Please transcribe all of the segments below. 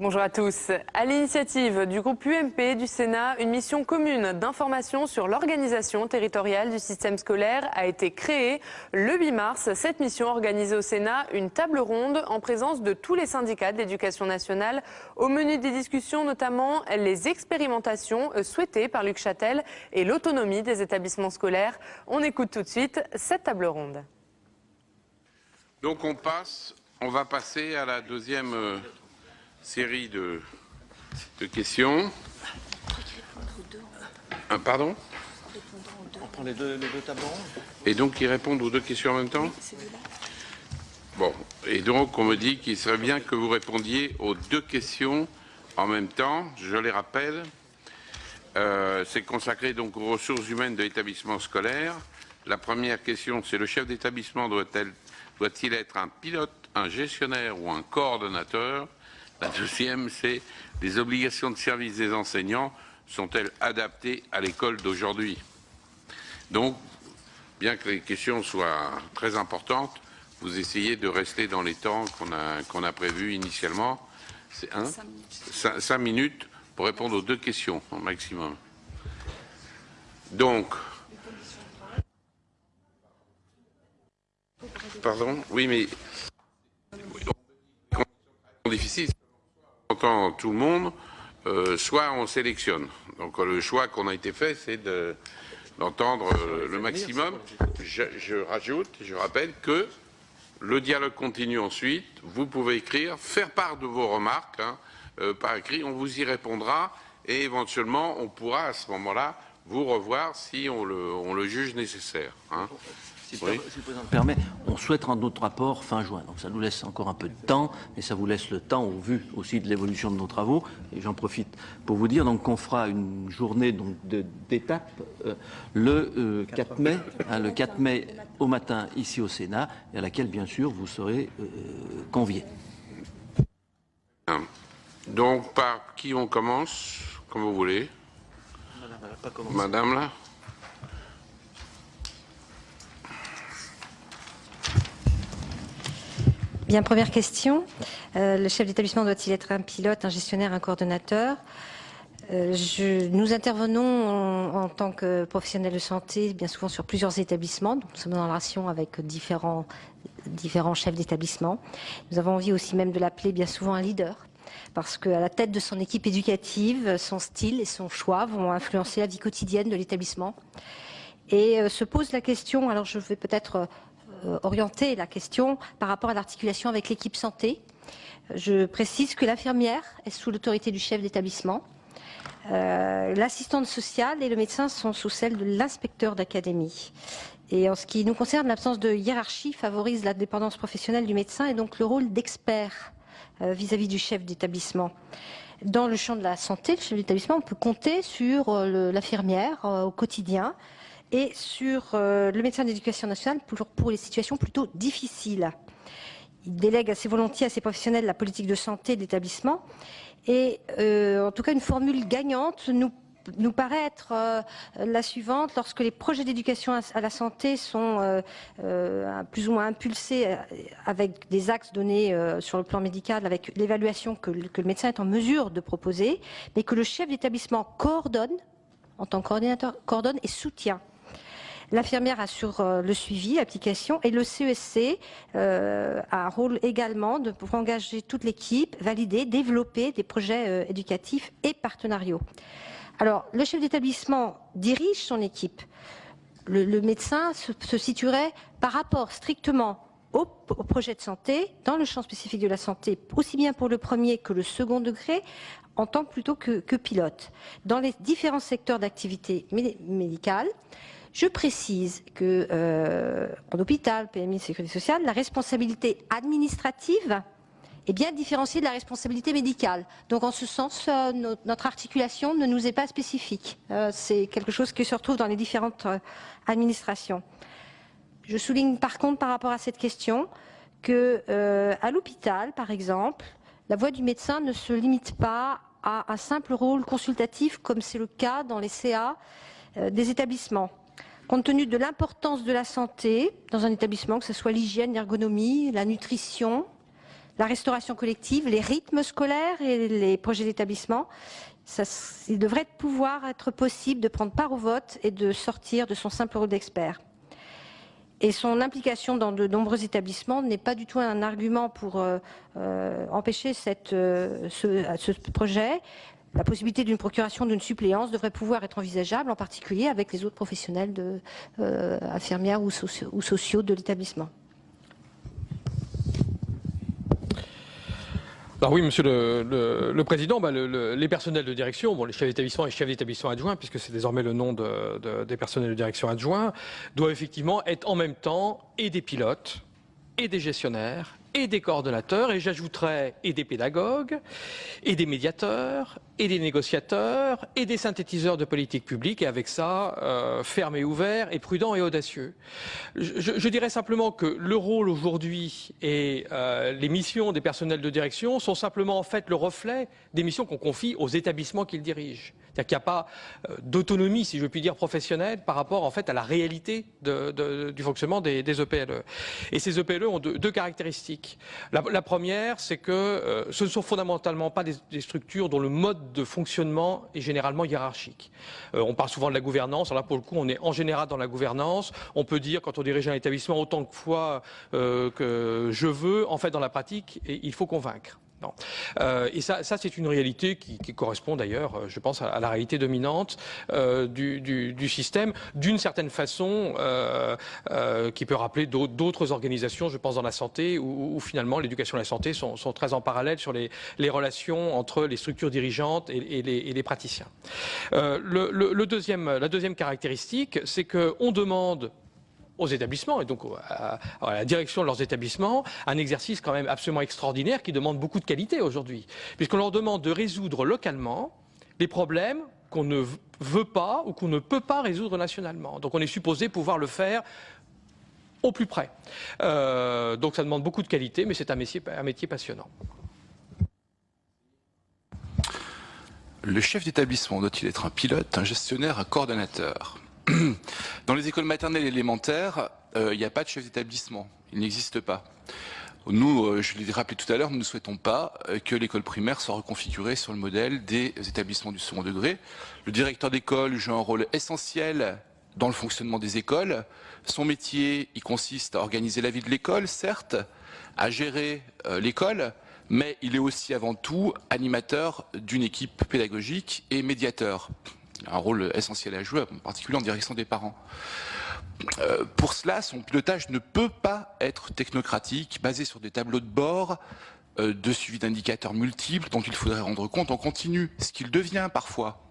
Bonjour à tous. À l'initiative du groupe UMP du Sénat, une mission commune d'information sur l'organisation territoriale du système scolaire a été créée le 8 mars. Cette mission organisait au Sénat une table ronde en présence de tous les syndicats de l'éducation nationale. Au menu des discussions, notamment les expérimentations souhaitées par Luc Châtel et l'autonomie des établissements scolaires. On écoute tout de suite cette table ronde. Donc on va passer à la deuxième série de questions. Pardon ? On prend les deux tables rondes. Et donc ils répondent aux deux questions en même temps ? Bon, et donc on me dit qu'il serait bien que vous répondiez aux deux questions en même temps. Je les rappelle, c'est consacré donc aux ressources humaines de l'établissement scolaire. La première question, c'est le chef d'établissement doit-il être un pilote, un gestionnaire ou un coordonnateur ? La deuxième, c'est les obligations de service des enseignants sont-elles adaptées à l'école d'aujourd'hui? Donc, bien que les questions soient très importantes, vous essayez de rester dans les temps qu'on a prévus initialement. C'est 5 minutes pour répondre aux deux questions au maximum. Donc, pardon, oui, mais difficile. On entend tout le monde, soit on sélectionne. Donc le choix qu'on a été fait, c'est d'entendre le maximum. Je rajoute, je rappelle que le dialogue continue ensuite. Vous pouvez écrire, faire part de vos remarques par écrit. On vous y répondra et éventuellement on pourra à ce moment-là vous revoir si on le juge nécessaire. Si le Président me permet, on souhaite rendre notre rapport fin juin. Donc ça nous laisse encore un peu de temps, mais ça vous laisse le temps au vu aussi de l'évolution de nos travaux. Et j'en profite pour vous dire donc qu'on fera une journée d'étape le 4 mai, le 4 mai au matin ici au Sénat, et à laquelle bien sûr vous serez conviés. Donc par qui on commence, comme vous voulez. Madame, elle n'a pas commencé. Madame là. Bien, première question. Le chef d'établissement doit-il être un pilote, un gestionnaire, un coordonnateur? Nous intervenons en tant que professionnels de santé bien souvent sur plusieurs établissements. Donc nous sommes en relation avec différents chefs d'établissement. Nous avons envie aussi même de l'appeler bien souvent un leader, parce qu'à la tête de son équipe éducative, son style et son choix vont influencer la vie quotidienne de l'établissement. Et se pose la question, alors je vais peut-être orienter la question par rapport à l'articulation avec l'équipe santé. Je précise que l'infirmière est sous l'autorité du chef d'établissement. L'assistante sociale et le médecin sont sous celle de l'inspecteur d'académie. Et en ce qui nous concerne, l'absence de hiérarchie favorise la dépendance professionnelle du médecin et donc le rôle d'expert vis-à-vis du chef d'établissement. Dans le champ de la santé, le chef d'établissement, on peut compter sur l'infirmière au quotidien et sur le médecin d'éducation nationale pour les situations plutôt difficiles. Il délègue assez volontiers à ses professionnels la politique de santé de l'établissement. Et en tout cas, une formule gagnante nous paraît être la suivante. Lorsque les projets d'éducation à la santé sont plus ou moins impulsés avec des axes donnés sur le plan médical, avec l'évaluation que le médecin est en mesure de proposer, mais que le chef d'établissement coordonne, en tant que coordinateur, coordonne et soutient. L'infirmière assure le suivi, l'application, et le CESC a un rôle également pour engager toute l'équipe, valider, développer des projets éducatifs et partenariaux. Alors, le chef d'établissement dirige son équipe. Le médecin se situerait par rapport strictement au projet de santé, dans le champ spécifique de la santé, aussi bien pour le premier que le second degré, en tant plutôt que pilote. Dans les différents secteurs d'activité médicale, je précise que en hôpital, PMI, Sécurité sociale, la responsabilité administrative est bien différenciée de la responsabilité médicale. Donc en ce sens, notre articulation ne nous est pas spécifique. C'est quelque chose qui se retrouve dans les différentes administrations. Je souligne par contre par rapport à cette question que à l'hôpital, par exemple, la voix du médecin ne se limite pas à un simple rôle consultatif comme c'est le cas dans les CA des établissements. Compte tenu de l'importance de la santé dans un établissement, que ce soit l'hygiène, l'ergonomie, la nutrition, la restauration collective, les rythmes scolaires et les projets d'établissement. Il devrait pouvoir être possible de prendre part au vote et de sortir de son simple rôle d'expert. Et son implication dans de nombreux établissements n'est pas du tout un argument pour empêcher ce projet. La possibilité d'une procuration d'une suppléance devrait pouvoir être envisageable, en particulier avec les autres professionnels infirmières ou sociaux de l'établissement. Alors oui, Monsieur le Président, les personnels de direction, les chefs d'établissement et chefs d'établissement adjoints, puisque c'est désormais le nom des personnels de direction adjoints, doivent effectivement être en même temps et des pilotes, et des gestionnaires, et des coordonnateurs, et j'ajouterais et des pédagogues, et des médiateurs, et des négociateurs, et des synthétiseurs de politique publique, et avec ça, ferme et ouvert, et prudent et audacieux. Je dirais simplement que le rôle aujourd'hui et les missions des personnels de direction sont simplement en fait le reflet des missions qu'on confie aux établissements qu'ils dirigent. C'est-à-dire qu'il n'y a pas d'autonomie, si je puis dire, professionnelle par rapport en fait à la réalité du fonctionnement des EPLE. Et ces EPLE ont deux caractéristiques. La première, c'est que ce ne sont fondamentalement pas des structures dont le mode de fonctionnement est généralement hiérarchique. On parle souvent de la gouvernance. Alors là, pour le coup, on est en général dans la gouvernance. On peut dire, quand on dirige un établissement, autant de fois que je veux, en fait, dans la pratique, et il faut convaincre. Non. Et ça c'est une réalité qui correspond d'ailleurs, je pense, à la réalité dominante du système, d'une certaine façon, qui peut rappeler d'autres organisations, je pense, dans la santé, où finalement l'éducation et la santé sont très en parallèle sur les relations entre les structures dirigeantes et les praticiens. La deuxième caractéristique, c'est qu'on demande aux établissements et donc à la direction de leurs établissements, un exercice quand même absolument extraordinaire qui demande beaucoup de qualité aujourd'hui, puisqu'on leur demande de résoudre localement les problèmes qu'on ne veut pas ou qu'on ne peut pas résoudre nationalement. Donc on est supposé pouvoir le faire au plus près. Donc ça demande beaucoup de qualité, mais c'est un métier passionnant. Le chef d'établissement doit-il être un pilote, un gestionnaire, un coordonnateur ? Dans les écoles maternelles et élémentaires, il n'y a pas de chef d'établissement. Il n'existe pas. Nous, je l'ai rappelé tout à l'heure, nous ne souhaitons pas que l'école primaire soit reconfigurée sur le modèle des établissements du second degré. Le directeur d'école joue un rôle essentiel dans le fonctionnement des écoles. Son métier, il consiste à organiser la vie de l'école, certes, à gérer l'école, mais il est aussi avant tout animateur d'une équipe pédagogique et médiateur. Un rôle essentiel à jouer, en particulier en direction des parents. Pour cela, son pilotage ne peut pas être technocratique, basé sur des tableaux de bord, de suivi d'indicateurs multiples dont il faudrait rendre compte en continu, ce qu'il devient parfois,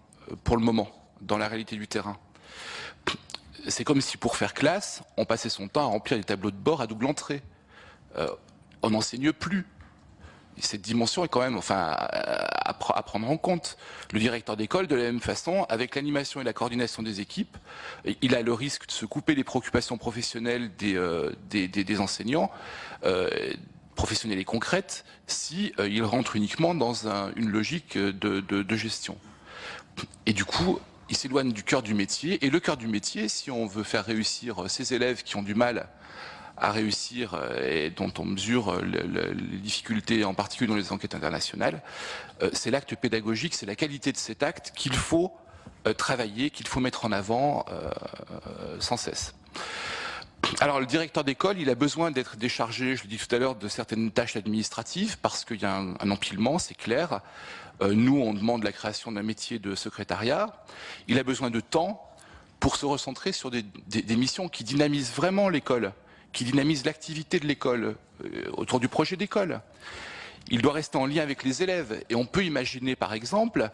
pour le moment, dans la réalité du terrain. C'est comme si pour faire classe, on passait son temps à remplir des tableaux de bord à double entrée. On n'enseigne plus. Cette dimension est quand même à prendre en compte. Le directeur d'école, de la même façon, avec l'animation et la coordination des équipes, il a le risque de se couper des préoccupations professionnelles des enseignants, professionnelles et concrètes, si il rentre uniquement dans une logique de gestion. Et du coup, il s'éloigne du cœur du métier. Et le cœur du métier, si on veut faire réussir ces élèves qui ont du mal à réussir et dont on mesure les difficultés, en particulier dans les enquêtes internationales, c'est l'acte pédagogique, c'est la qualité de cet acte qu'il faut travailler, qu'il faut mettre en avant sans cesse. Alors le directeur d'école, il a besoin d'être déchargé, je l'ai dit tout à l'heure, de certaines tâches administratives parce qu'il y a un empilement, c'est clair. Nous, on demande la création d'un métier de secrétariat. Il a besoin de temps pour se recentrer sur des missions qui dynamisent vraiment l'école, qui dynamise l'activité de l'école, autour du projet d'école. Il doit rester en lien avec les élèves. Et on peut imaginer, par exemple,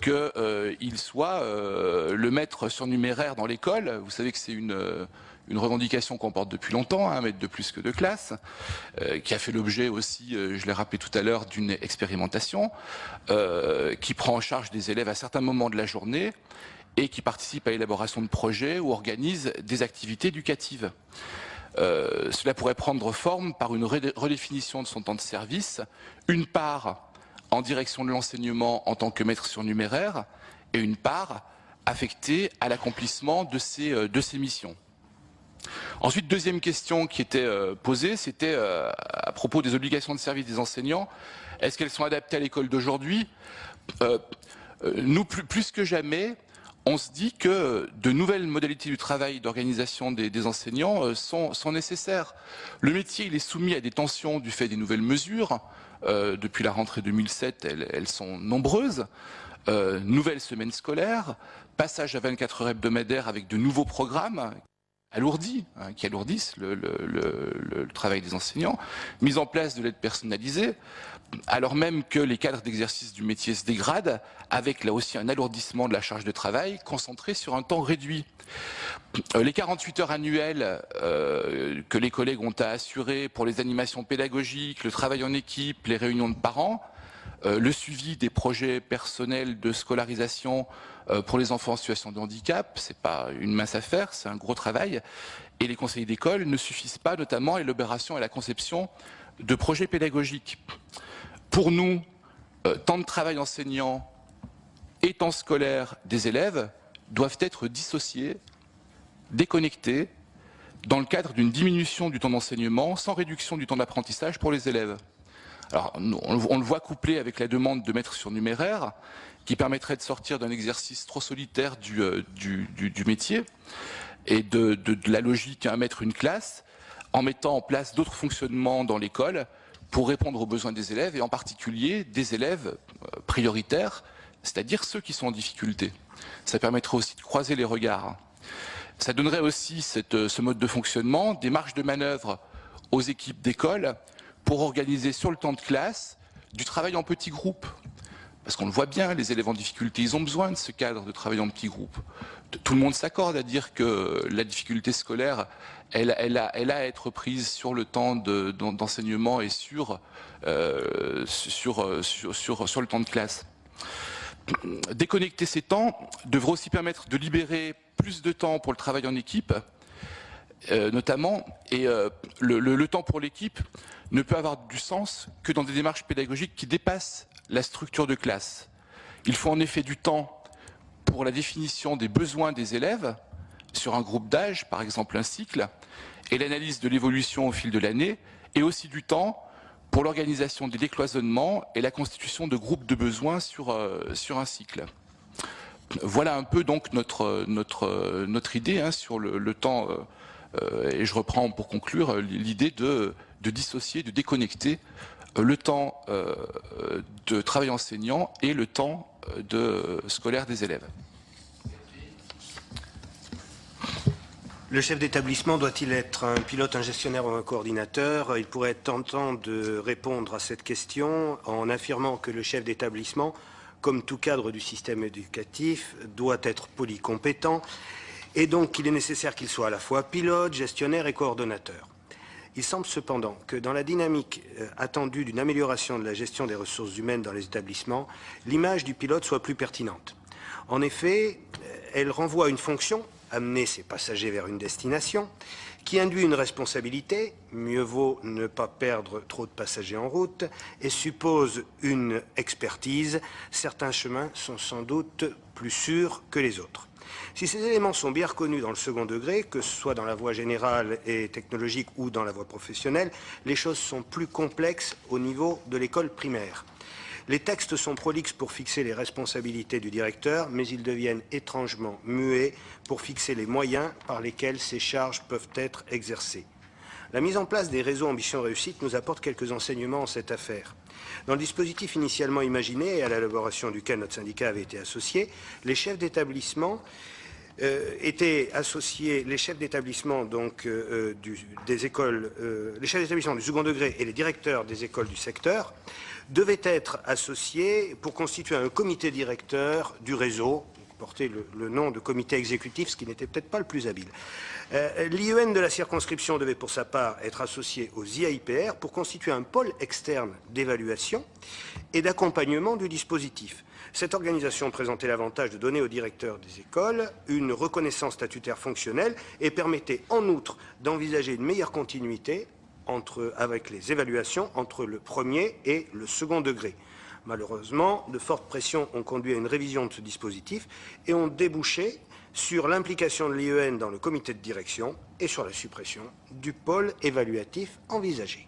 qu'il soit le maître surnuméraire dans l'école. Vous savez que c'est une revendication qu'on porte depuis longtemps, un maître de plus que de classe, qui a fait l'objet aussi, je l'ai rappelé tout à l'heure, d'une expérimentation, qui prend en charge des élèves à certains moments de la journée et qui participe à l'élaboration de projets ou organise des activités éducatives. Cela pourrait prendre forme par une redéfinition de son temps de service, une part en direction de l'enseignement en tant que maître surnuméraire et une part affectée à l'accomplissement de ses missions. Ensuite, deuxième question qui était posée, c'était à propos des obligations de service des enseignants. Est-ce qu'elles sont adaptées à l'école d'aujourd'hui? Nous, plus que jamais, on se dit que de nouvelles modalités du travail, d'organisation des enseignants sont nécessaires. Le métier, il est soumis à des tensions du fait des nouvelles mesures. Depuis la rentrée 2007, elles sont nombreuses. Nouvelle semaine scolaire, passage à 24 heures hebdomadaires avec de nouveaux programmes qui alourdissent le travail des enseignants, mise en place de l'aide personnalisée, alors même que les cadres d'exercice du métier se dégradent, avec là aussi un alourdissement de la charge de travail concentré sur un temps réduit. Les 48 heures annuelles que les collègues ont à assurer pour les animations pédagogiques, le travail en équipe, les réunions de parents, le suivi des projets personnels de scolarisation pour les enfants en situation de handicap, c'est pas une mince affaire, c'est un gros travail. Et les conseillers d'école ne suffisent pas, notamment à l'élaboration et à la conception de projets pédagogiques. Pour nous, temps de travail enseignant et temps scolaire des élèves doivent être dissociés, déconnectés, dans le cadre d'une diminution du temps d'enseignement sans réduction du temps d'apprentissage pour les élèves. Alors, on le voit couplé avec la demande de mettre sur numéraire, qui permettrait de sortir d'un exercice trop solitaire du métier et de la logique à mettre une classe, en mettant en place d'autres fonctionnements dans l'école pour répondre aux besoins des élèves, et en particulier des élèves prioritaires, c'est-à-dire ceux qui sont en difficulté. Ça permettrait aussi de croiser les regards. Ça donnerait aussi ce mode de fonctionnement, des marges de manœuvre aux équipes d'école pour organiser sur le temps de classe du travail en petits groupes. Parce qu'on le voit bien, les élèves en difficulté, ils ont besoin de ce cadre de travail en petits groupes. Tout le monde s'accorde à dire que la difficulté scolaire, elle a à être prise sur le temps d'enseignement et sur le temps de classe. Déconnecter ces temps devrait aussi permettre de libérer plus de temps pour le travail en équipe, notamment, et le temps pour l'équipe ne peut avoir du sens que dans des démarches pédagogiques qui dépassent la structure de classe. Il faut en effet du temps pour la définition des besoins des élèves sur un groupe d'âge, par exemple un cycle, et l'analyse de l'évolution au fil de l'année, et aussi du temps pour l'organisation des décloisonnements et la constitution de groupes de besoins sur un cycle. Voilà un peu donc notre idée sur le temps, et je reprends pour conclure l'idée de dissocier, de déconnecter le temps de travail enseignant et le temps scolaire des élèves. Le chef d'établissement doit-il être un pilote, un gestionnaire ou un coordinateur? Il pourrait être tentant de répondre à cette question en affirmant que le chef d'établissement, comme tout cadre du système éducatif, doit être polycompétent et donc qu'il est nécessaire qu'il soit à la fois pilote, gestionnaire et coordonnateur. Il semble cependant que dans la dynamique attendue d'une amélioration de la gestion des ressources humaines dans les établissements, l'image du pilote soit plus pertinente. En effet, elle renvoie à une fonction, amener ses passagers vers une destination, qui induit une responsabilité, mieux vaut ne pas perdre trop de passagers en route, et suppose une expertise. Certains chemins sont sans doute plus sûrs que les autres. Si ces éléments sont bien reconnus dans le second degré, que ce soit dans la voie générale et technologique ou dans la voie professionnelle, les choses sont plus complexes au niveau de l'école primaire. Les textes sont prolixes pour fixer les responsabilités du directeur, mais ils deviennent étrangement muets pour fixer les moyens par lesquels ces charges peuvent être exercées. La mise en place des réseaux Ambition Réussite nous apporte quelques enseignements en cette affaire. Dans le dispositif initialement imaginé et à l'élaboration duquel notre syndicat avait été associé, les chefs d'établissement étaient associés, les chefs d'établissement donc des écoles, les chefs d'établissement du second degré et les directeurs des écoles du secteur devaient être associés pour constituer un comité directeur du réseau, porter le nom de comité exécutif, ce qui n'était peut-être pas le plus habile. L'IEN de la circonscription devait pour sa part être associé aux IAIPR pour constituer un pôle externe d'évaluation et d'accompagnement du dispositif. Cette organisation présentait l'avantage de donner aux directeurs des écoles une reconnaissance statutaire fonctionnelle et permettait en outre d'envisager une meilleure continuité avec les évaluations entre le premier et le second degré. Malheureusement, de fortes pressions ont conduit à une révision de ce dispositif et ont débouché sur l'implication de l'IEN dans le comité de direction et sur la suppression du pôle évaluatif envisagé.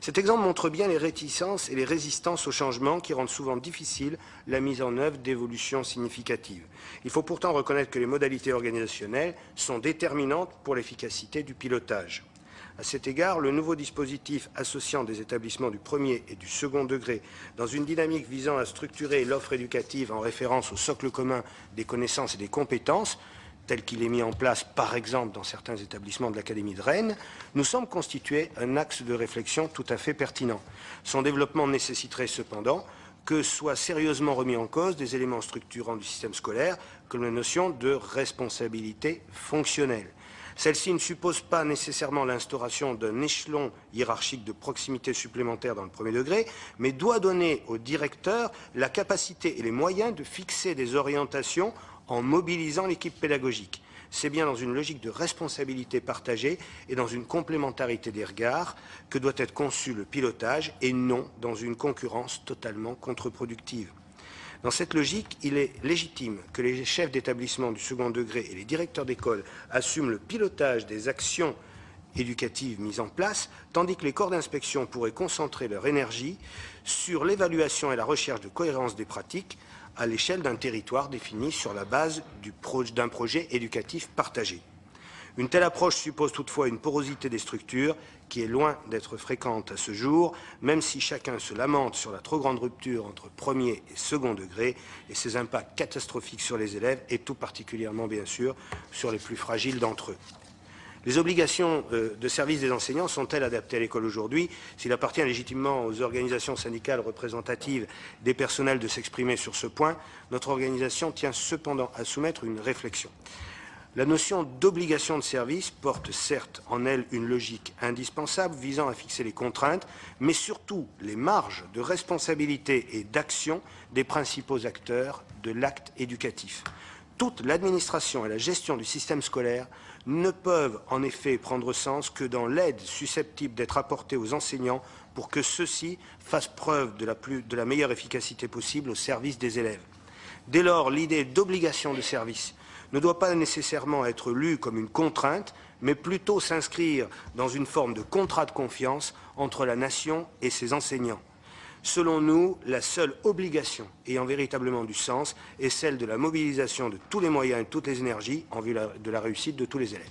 Cet exemple montre bien les réticences et les résistances au changement qui rendent souvent difficile la mise en œuvre d'évolutions significatives. Il faut pourtant reconnaître que les modalités organisationnelles sont déterminantes pour l'efficacité du pilotage. À cet égard, le nouveau dispositif associant des établissements du premier et du second degré dans une dynamique visant à structurer l'offre éducative en référence au socle commun des connaissances et des compétences, tel qu'il est mis en place, par exemple, dans certains établissements de l'Académie de Rennes, nous semble constituer un axe de réflexion tout à fait pertinent. Son développement nécessiterait cependant que soient sérieusement remis en cause des éléments structurants du système scolaire, comme la notion de responsabilité fonctionnelle. Celle-ci ne suppose pas nécessairement l'instauration d'un échelon hiérarchique de proximité supplémentaire dans le premier degré, mais doit donner au directeur la capacité et les moyens de fixer des orientations en mobilisant l'équipe pédagogique. C'est bien dans une logique de responsabilité partagée et dans une complémentarité des regards que doit être conçu le pilotage et non dans une concurrence totalement contre-productive. Dans cette logique, il est légitime que les chefs d'établissement du second degré et les directeurs d'école assument le pilotage des actions éducatives mises en place, tandis que les corps d'inspection pourraient concentrer leur énergie sur l'évaluation et la recherche de cohérence des pratiques à l'échelle d'un territoire défini sur la base d'un projet éducatif partagé. Une telle approche suppose toutefois une porosité des structures qui est loin d'être fréquente à ce jour, même si chacun se lamente sur la trop grande rupture entre premier et second degré et ses impacts catastrophiques sur les élèves et tout particulièrement, bien sûr, sur les plus fragiles d'entre eux. Les obligations de service des enseignants sont-elles adaptées à l'école aujourd'hui? S'il appartient légitimement aux organisations syndicales représentatives des personnels de s'exprimer sur ce point, notre organisation tient cependant à soumettre une réflexion. La notion d'obligation de service porte certes en elle une logique indispensable visant à fixer les contraintes, mais surtout les marges de responsabilité et d'action des principaux acteurs de l'acte éducatif. Toute l'administration et la gestion du système scolaire ne peuvent en effet prendre sens que dans l'aide susceptible d'être apportée aux enseignants pour que ceux-ci fassent preuve de la meilleure efficacité possible au service des élèves. Dès lors, l'idée d'obligation de service ne doit pas nécessairement être lue comme une contrainte, mais plutôt s'inscrire dans une forme de contrat de confiance entre la nation et ses enseignants. Selon nous, la seule obligation ayant véritablement du sens est celle de la mobilisation de tous les moyens et de toutes les énergies en vue de la réussite de tous les élèves.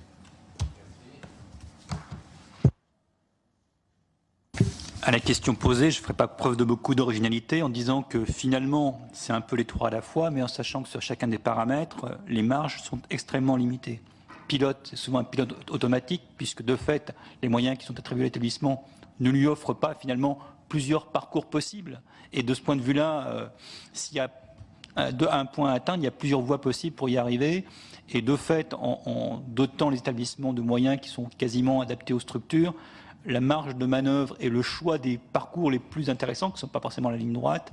À la question posée, je ne ferai pas preuve de beaucoup d'originalité en disant que finalement, c'est un peu les trois à la fois, mais en sachant que sur chacun des paramètres, les marges sont extrêmement limitées. Pilote, c'est souvent un pilote automatique, puisque de fait, les moyens qui sont attribués à l'établissement ne lui offrent pas finalement plusieurs parcours possibles. Et de ce point de vue-là, s'il y a un point à atteindre, il y a plusieurs voies possibles pour y arriver. Et de fait, en dotant les établissements de moyens qui sont quasiment adaptés aux structures, la marge de manœuvre et le choix des parcours les plus intéressants, qui ne sont pas forcément la ligne droite,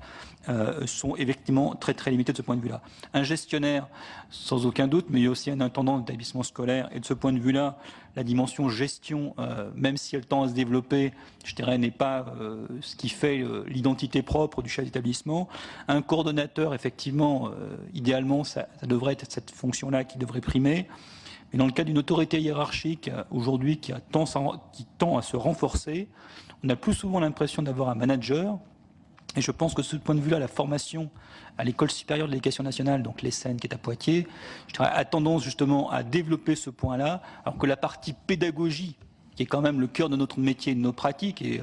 sont effectivement très très limités de ce point de vue-là. Un gestionnaire, sans aucun doute, mais il y a aussi un intendant d'établissement scolaire, et de ce point de vue-là, la dimension gestion, même si elle tend à se développer, je dirais, n'est pas ce qui fait l'identité propre du chef d'établissement. Un coordonnateur, effectivement, idéalement, ça devrait être cette fonction-là qui devrait primer. Mais dans le cas d'une autorité hiérarchique, aujourd'hui, qui tend à se renforcer, on a plus souvent l'impression d'avoir un manager. Et je pense que de ce point de vue-là, la formation à l'École supérieure de l'éducation nationale, donc l'ESSEN, qui est à Poitiers, je dirais, a tendance justement à développer ce point-là, alors que la partie pédagogie, qui est quand même le cœur de notre métier et de nos pratiques, et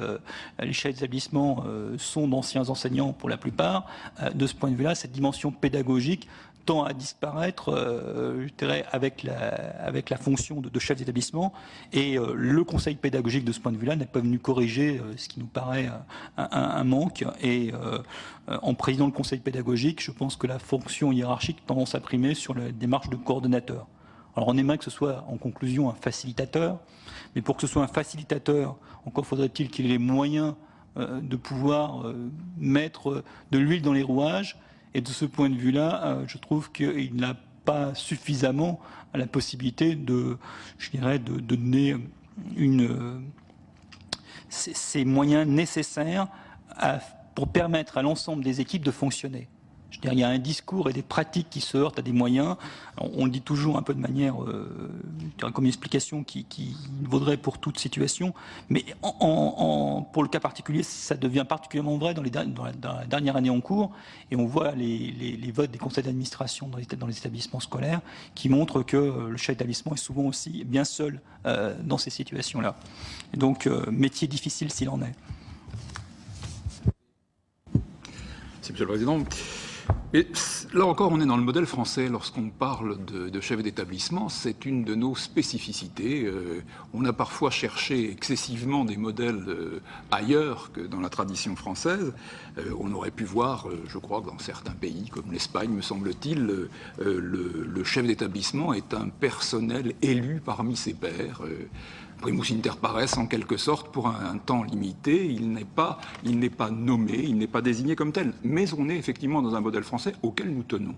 les chefs d'établissement sont d'anciens enseignants pour la plupart, de ce point de vue-là, cette dimension pédagogique tend à disparaître, je dirais, avec la fonction de chef d'établissement. Et le conseil pédagogique, de ce point de vue-là, n'est pas venu corriger ce qui nous paraît un manque. Et en présidant le conseil pédagogique, je pense que la fonction hiérarchique tendance à primer sur la démarche de coordonnateur. Alors on aimerait que ce soit, en conclusion, un facilitateur. Mais pour que ce soit un facilitateur, encore faudrait-il qu'il ait les moyens de pouvoir mettre de l'huile dans les rouages. Et de ce point de vue-là, je trouve qu'il n'a pas suffisamment la possibilité de donner ces moyens nécessaires pour permettre à l'ensemble des équipes de fonctionner. Je veux dire, il y a un discours et des pratiques qui se heurtent à des moyens. On le dit toujours un peu de manière comme une explication qui vaudrait pour toute situation. Mais pour le cas particulier, ça devient particulièrement vrai dans la dernière année en cours. Et on voit les votes des conseils d'administration dans les établissements scolaires qui montrent que le chef d'établissement est souvent aussi bien seul dans ces situations-là. Donc, métier difficile s'il en est. Merci, Monsieur le Président. Et là encore, on est dans le modèle français. Lorsqu'on parle de chef d'établissement, c'est une de nos spécificités. On a parfois cherché excessivement des modèles ailleurs que dans la tradition française. On aurait pu voir, je crois, que dans certains pays, comme l'Espagne, me semble-t-il, le chef d'établissement est un personnel élu parmi ses pairs. Primus inter pares, en quelque sorte, pour un temps limité, il n'est pas nommé, il n'est pas désigné comme tel. Mais on est effectivement dans un modèle français auquel nous tenons.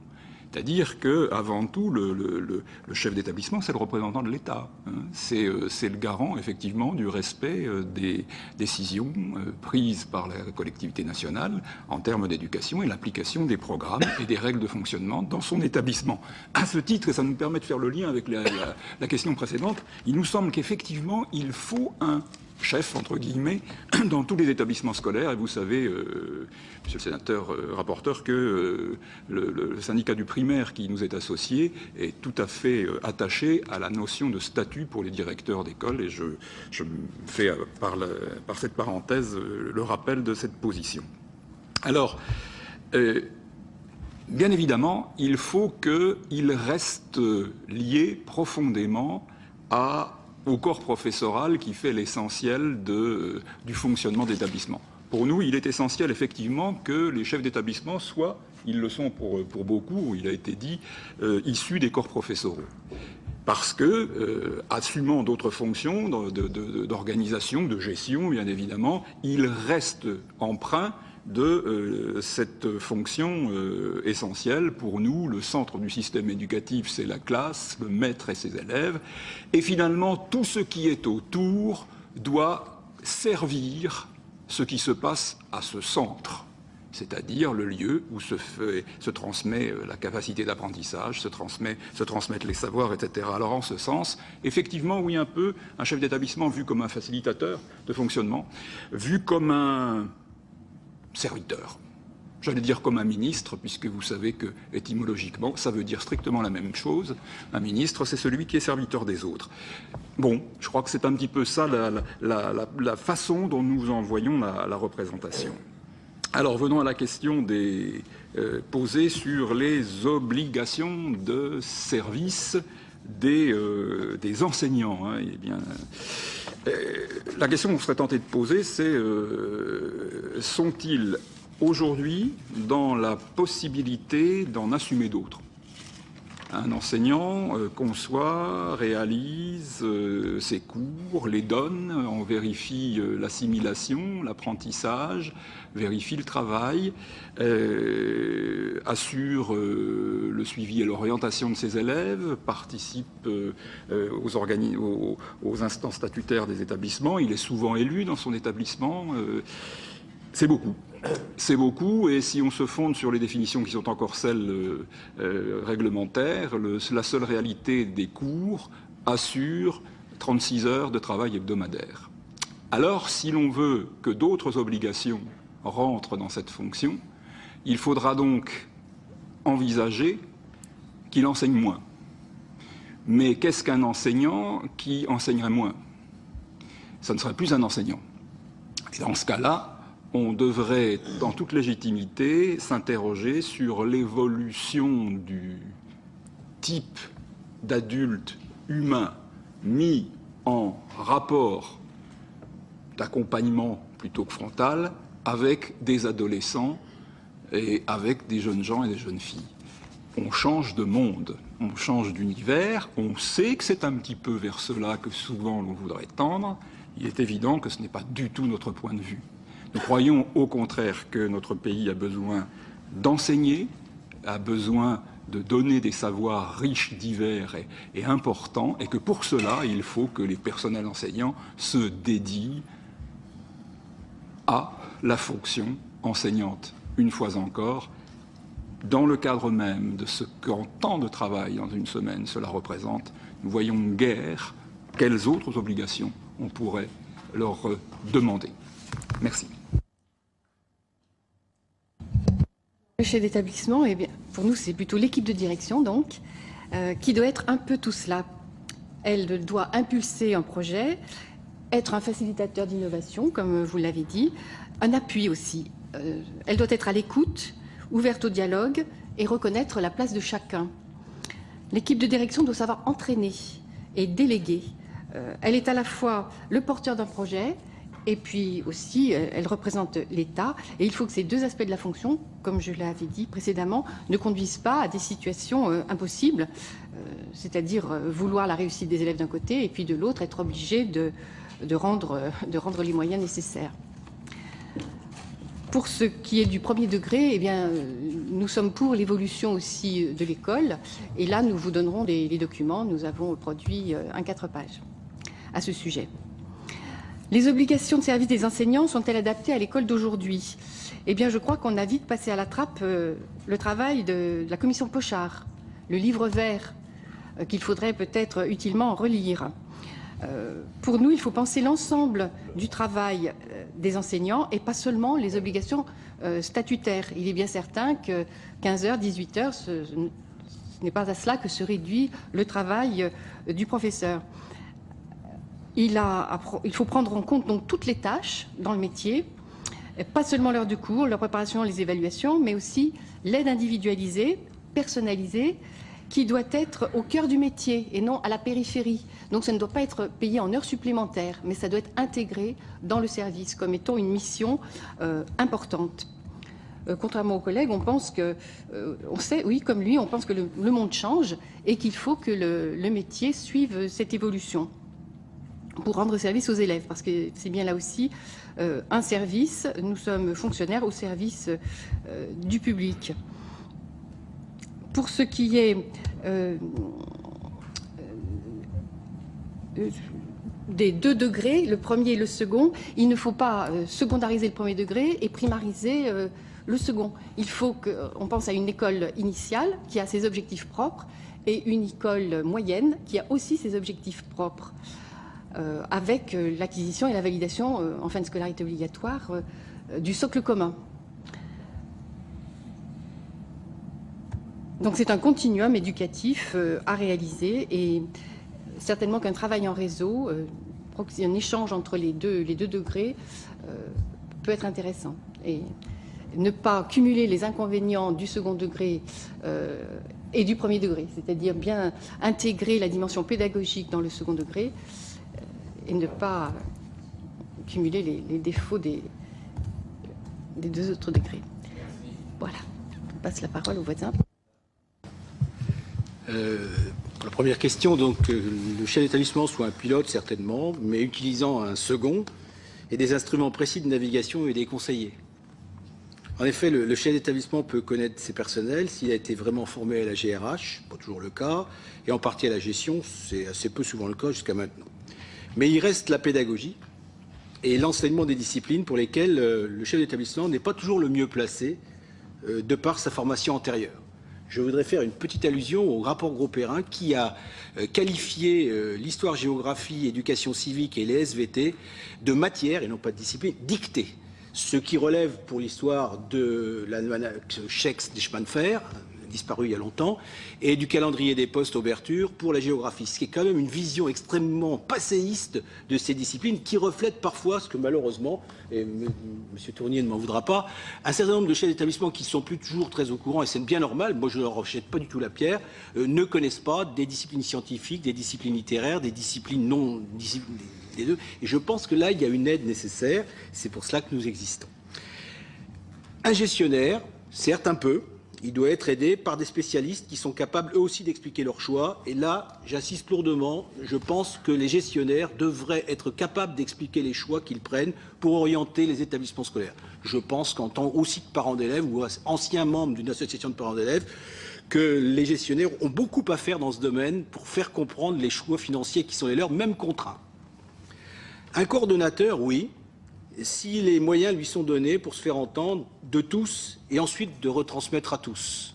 C'est-à-dire qu'avant tout, le chef d'établissement, c'est le représentant de l'État. C'est le garant, effectivement, du respect des décisions prises par la collectivité nationale en termes d'éducation et l'application des programmes et des règles de fonctionnement dans son établissement. À ce titre, et ça nous permet de faire le lien avec la question précédente, il nous semble qu'effectivement, il faut un chef, entre guillemets, dans tous les établissements scolaires. Et vous savez, monsieur le sénateur rapporteur, que le syndicat du primaire qui nous est associé est tout à fait attaché à la notion de statut pour les directeurs d'école. Et je me fais, par cette parenthèse, le rappel de cette position. Alors, bien évidemment, il faut qu'il reste lié profondément au corps professoral qui fait l'essentiel du fonctionnement d'établissement. Pour nous, il est essentiel effectivement que les chefs d'établissement soient, ils le sont pour beaucoup, il a été dit, issus des corps professoraux. Parce que, assumant d'autres fonctions d'organisation, de gestion, bien évidemment, il reste empreint de cette fonction essentielle pour nous. Le centre du système éducatif, c'est la classe, le maître et ses élèves. Et finalement, tout ce qui est autour doit servir ce qui se passe à ce centre, c'est-à-dire le lieu où se transmet la capacité d'apprentissage, se transmettent les savoirs, etc. Alors en ce sens, effectivement, oui, un peu, un chef d'établissement vu comme un facilitateur de fonctionnement, vu comme un serviteur. J'allais dire comme un ministre, puisque vous savez que, étymologiquement, ça veut dire strictement la même chose. Un ministre, c'est celui qui est serviteur des autres. Bon, je crois que c'est un petit peu ça la façon dont nous en voyons la représentation. Alors, venons à la question posée sur les obligations de service des enseignants. Hein. Eh bien, la question qu'on serait tenté de poser, c'est sont-ils aujourd'hui dans la possibilité d'en assumer d'autres? Un enseignant conçoit, réalise ses cours, les donne, on vérifie l'assimilation, l'apprentissage, vérifie le travail, assure le suivi et l'orientation de ses élèves, participe aux instances statutaires des établissements, il est souvent élu dans son établissement. C'est beaucoup. C'est beaucoup, et si on se fonde sur les définitions qui sont encore celles réglementaires, la seule réalité des cours assure 36 heures de travail hebdomadaire. Alors, si l'on veut que d'autres obligations rentrent dans cette fonction, il faudra donc envisager qu'il enseigne moins. Mais qu'est-ce qu'un enseignant qui enseignerait moins? Ça ne serait plus un enseignant. Et dans ce cas-là, on devrait, dans toute légitimité, s'interroger sur l'évolution du type d'adulte humain mis en rapport d'accompagnement plutôt que frontal avec des adolescents et avec des jeunes gens et des jeunes filles. On change de monde, on change d'univers, on sait que c'est un petit peu vers cela que souvent l'on voudrait tendre. Il est évident que ce n'est pas du tout notre point de vue. Nous croyons au contraire que notre pays a besoin d'enseigner, a besoin de donner des savoirs riches, divers et importants, et que pour cela, il faut que les personnels enseignants se dédient à la fonction enseignante, une fois encore, dans le cadre même de ce qu'en temps de travail dans une semaine cela représente, nous voyons guère quelles autres obligations on pourrait leur demander. Merci. Le chef d'établissement, eh bien, pour nous, c'est plutôt l'équipe de direction, donc, qui doit être un peu tout cela. Elle doit impulser un projet, être un facilitateur d'innovation, comme vous l'avez dit, un appui aussi. Elle doit être à l'écoute, ouverte au dialogue et reconnaître la place de chacun. L'équipe de direction doit savoir entraîner et déléguer. Elle est à la fois le porteur d'un projet et puis aussi elle représente l'État. Et il faut que ces deux aspects de la fonction, comme je l'avais dit précédemment, ne conduisent pas à des situations impossibles, c'est-à-dire vouloir la réussite des élèves d'un côté et puis de l'autre être obligé de rendre les moyens nécessaires. Pour ce qui est du premier degré, eh bien, nous sommes pour l'évolution aussi de l'école. Et là, nous vous donnerons les documents. Nous avons produit un 4 pages à ce sujet. Les obligations de service des enseignants sont-elles adaptées à l'école d'aujourd'hui? Eh bien, je crois qu'on a vite passé à la trappe le travail de la commission Pochard, le livre vert, qu'il faudrait peut-être utilement relire. Pour nous, il faut penser l'ensemble du travail des enseignants et pas seulement les obligations statutaires. Il est bien certain que 15h, 18h, ce n'est pas à cela que se réduit le travail du professeur. Il faut prendre en compte donc toutes les tâches dans le métier, pas seulement l'heure de cours, leur préparation, les évaluations, mais aussi l'aide individualisée, personnalisée, qui doit être au cœur du métier et non à la périphérie. Donc ça ne doit pas être payé en heures supplémentaires, mais ça doit être intégré dans le service comme étant une mission importante. Contrairement aux collègues, on pense que, on sait, oui, comme lui, on pense que le monde change et qu'il faut que le métier suive cette évolution pour rendre service aux élèves, parce que c'est bien là aussi un service, nous sommes fonctionnaires au service du public. Pour ce qui est des 2 degrés, le premier et le second, il ne faut pas secondariser le premier degré et primariser le second. Il faut qu'on pense à une école initiale qui a ses objectifs propres et une école moyenne qui a aussi ses objectifs propres, avec l'acquisition et la validation en fin de scolarité obligatoire du socle commun. Donc c'est un continuum éducatif à réaliser et certainement qu'un travail en réseau, un échange entre les deux degrés peut être intéressant. Et ne pas cumuler les inconvénients du second degré et du premier degré, c'est-à-dire bien intégrer la dimension pédagogique dans le second degré et ne pas cumuler les défauts des 2 autres degrés. Voilà, on passe la parole au voisin. Pour la première question, donc, le chef d'établissement soit un pilote, certainement, mais utilisant un second et des instruments précis de navigation et des conseillers. En effet, le chef d'établissement peut connaître ses personnels s'il a été vraiment formé à la GRH, pas toujours le cas, et en partie à la gestion, c'est assez peu souvent le cas jusqu'à maintenant. Mais il reste la pédagogie et l'enseignement des disciplines pour lesquelles le chef d'établissement n'est pas toujours le mieux placé de par sa formation antérieure. Je voudrais faire une petite allusion au rapport Gros-Perrin qui a qualifié l'histoire, géographie, éducation civique et les SVT de matière, et non pas de discipline, dictée. Ce qui relève pour l'histoire de l'almanach Schex des chemins de fer, disparu il y a longtemps, et du calendrier des postes Auberture pour la géographie. Ce qui est quand même une vision extrêmement passéiste de ces disciplines qui reflète parfois ce que malheureusement, et M. Tournier ne m'en voudra pas, un certain nombre de chefs d'établissement qui ne sont plus toujours très au courant, et c'est bien normal, moi je ne leur rejette pas du tout la pierre, ne connaissent pas des disciplines scientifiques, des disciplines littéraires, des disciplines non disciplines des deux. Et je pense que là, il y a une aide nécessaire, c'est pour cela que nous existons. Un gestionnaire, certes un peu, il doit être aidé par des spécialistes qui sont capables eux aussi d'expliquer leurs choix. Et là, j'insiste lourdement, je pense que les gestionnaires devraient être capables d'expliquer les choix qu'ils prennent pour orienter les établissements scolaires. Je pense qu'en tant aussi que parents d'élèves ou anciens membres d'une association de parents d'élèves, que les gestionnaires ont beaucoup à faire dans ce domaine pour faire comprendre les choix financiers qui sont les leurs, même contraints. Un coordonnateur, oui, si les moyens lui sont donnés pour se faire entendre de tous et ensuite de retransmettre à tous.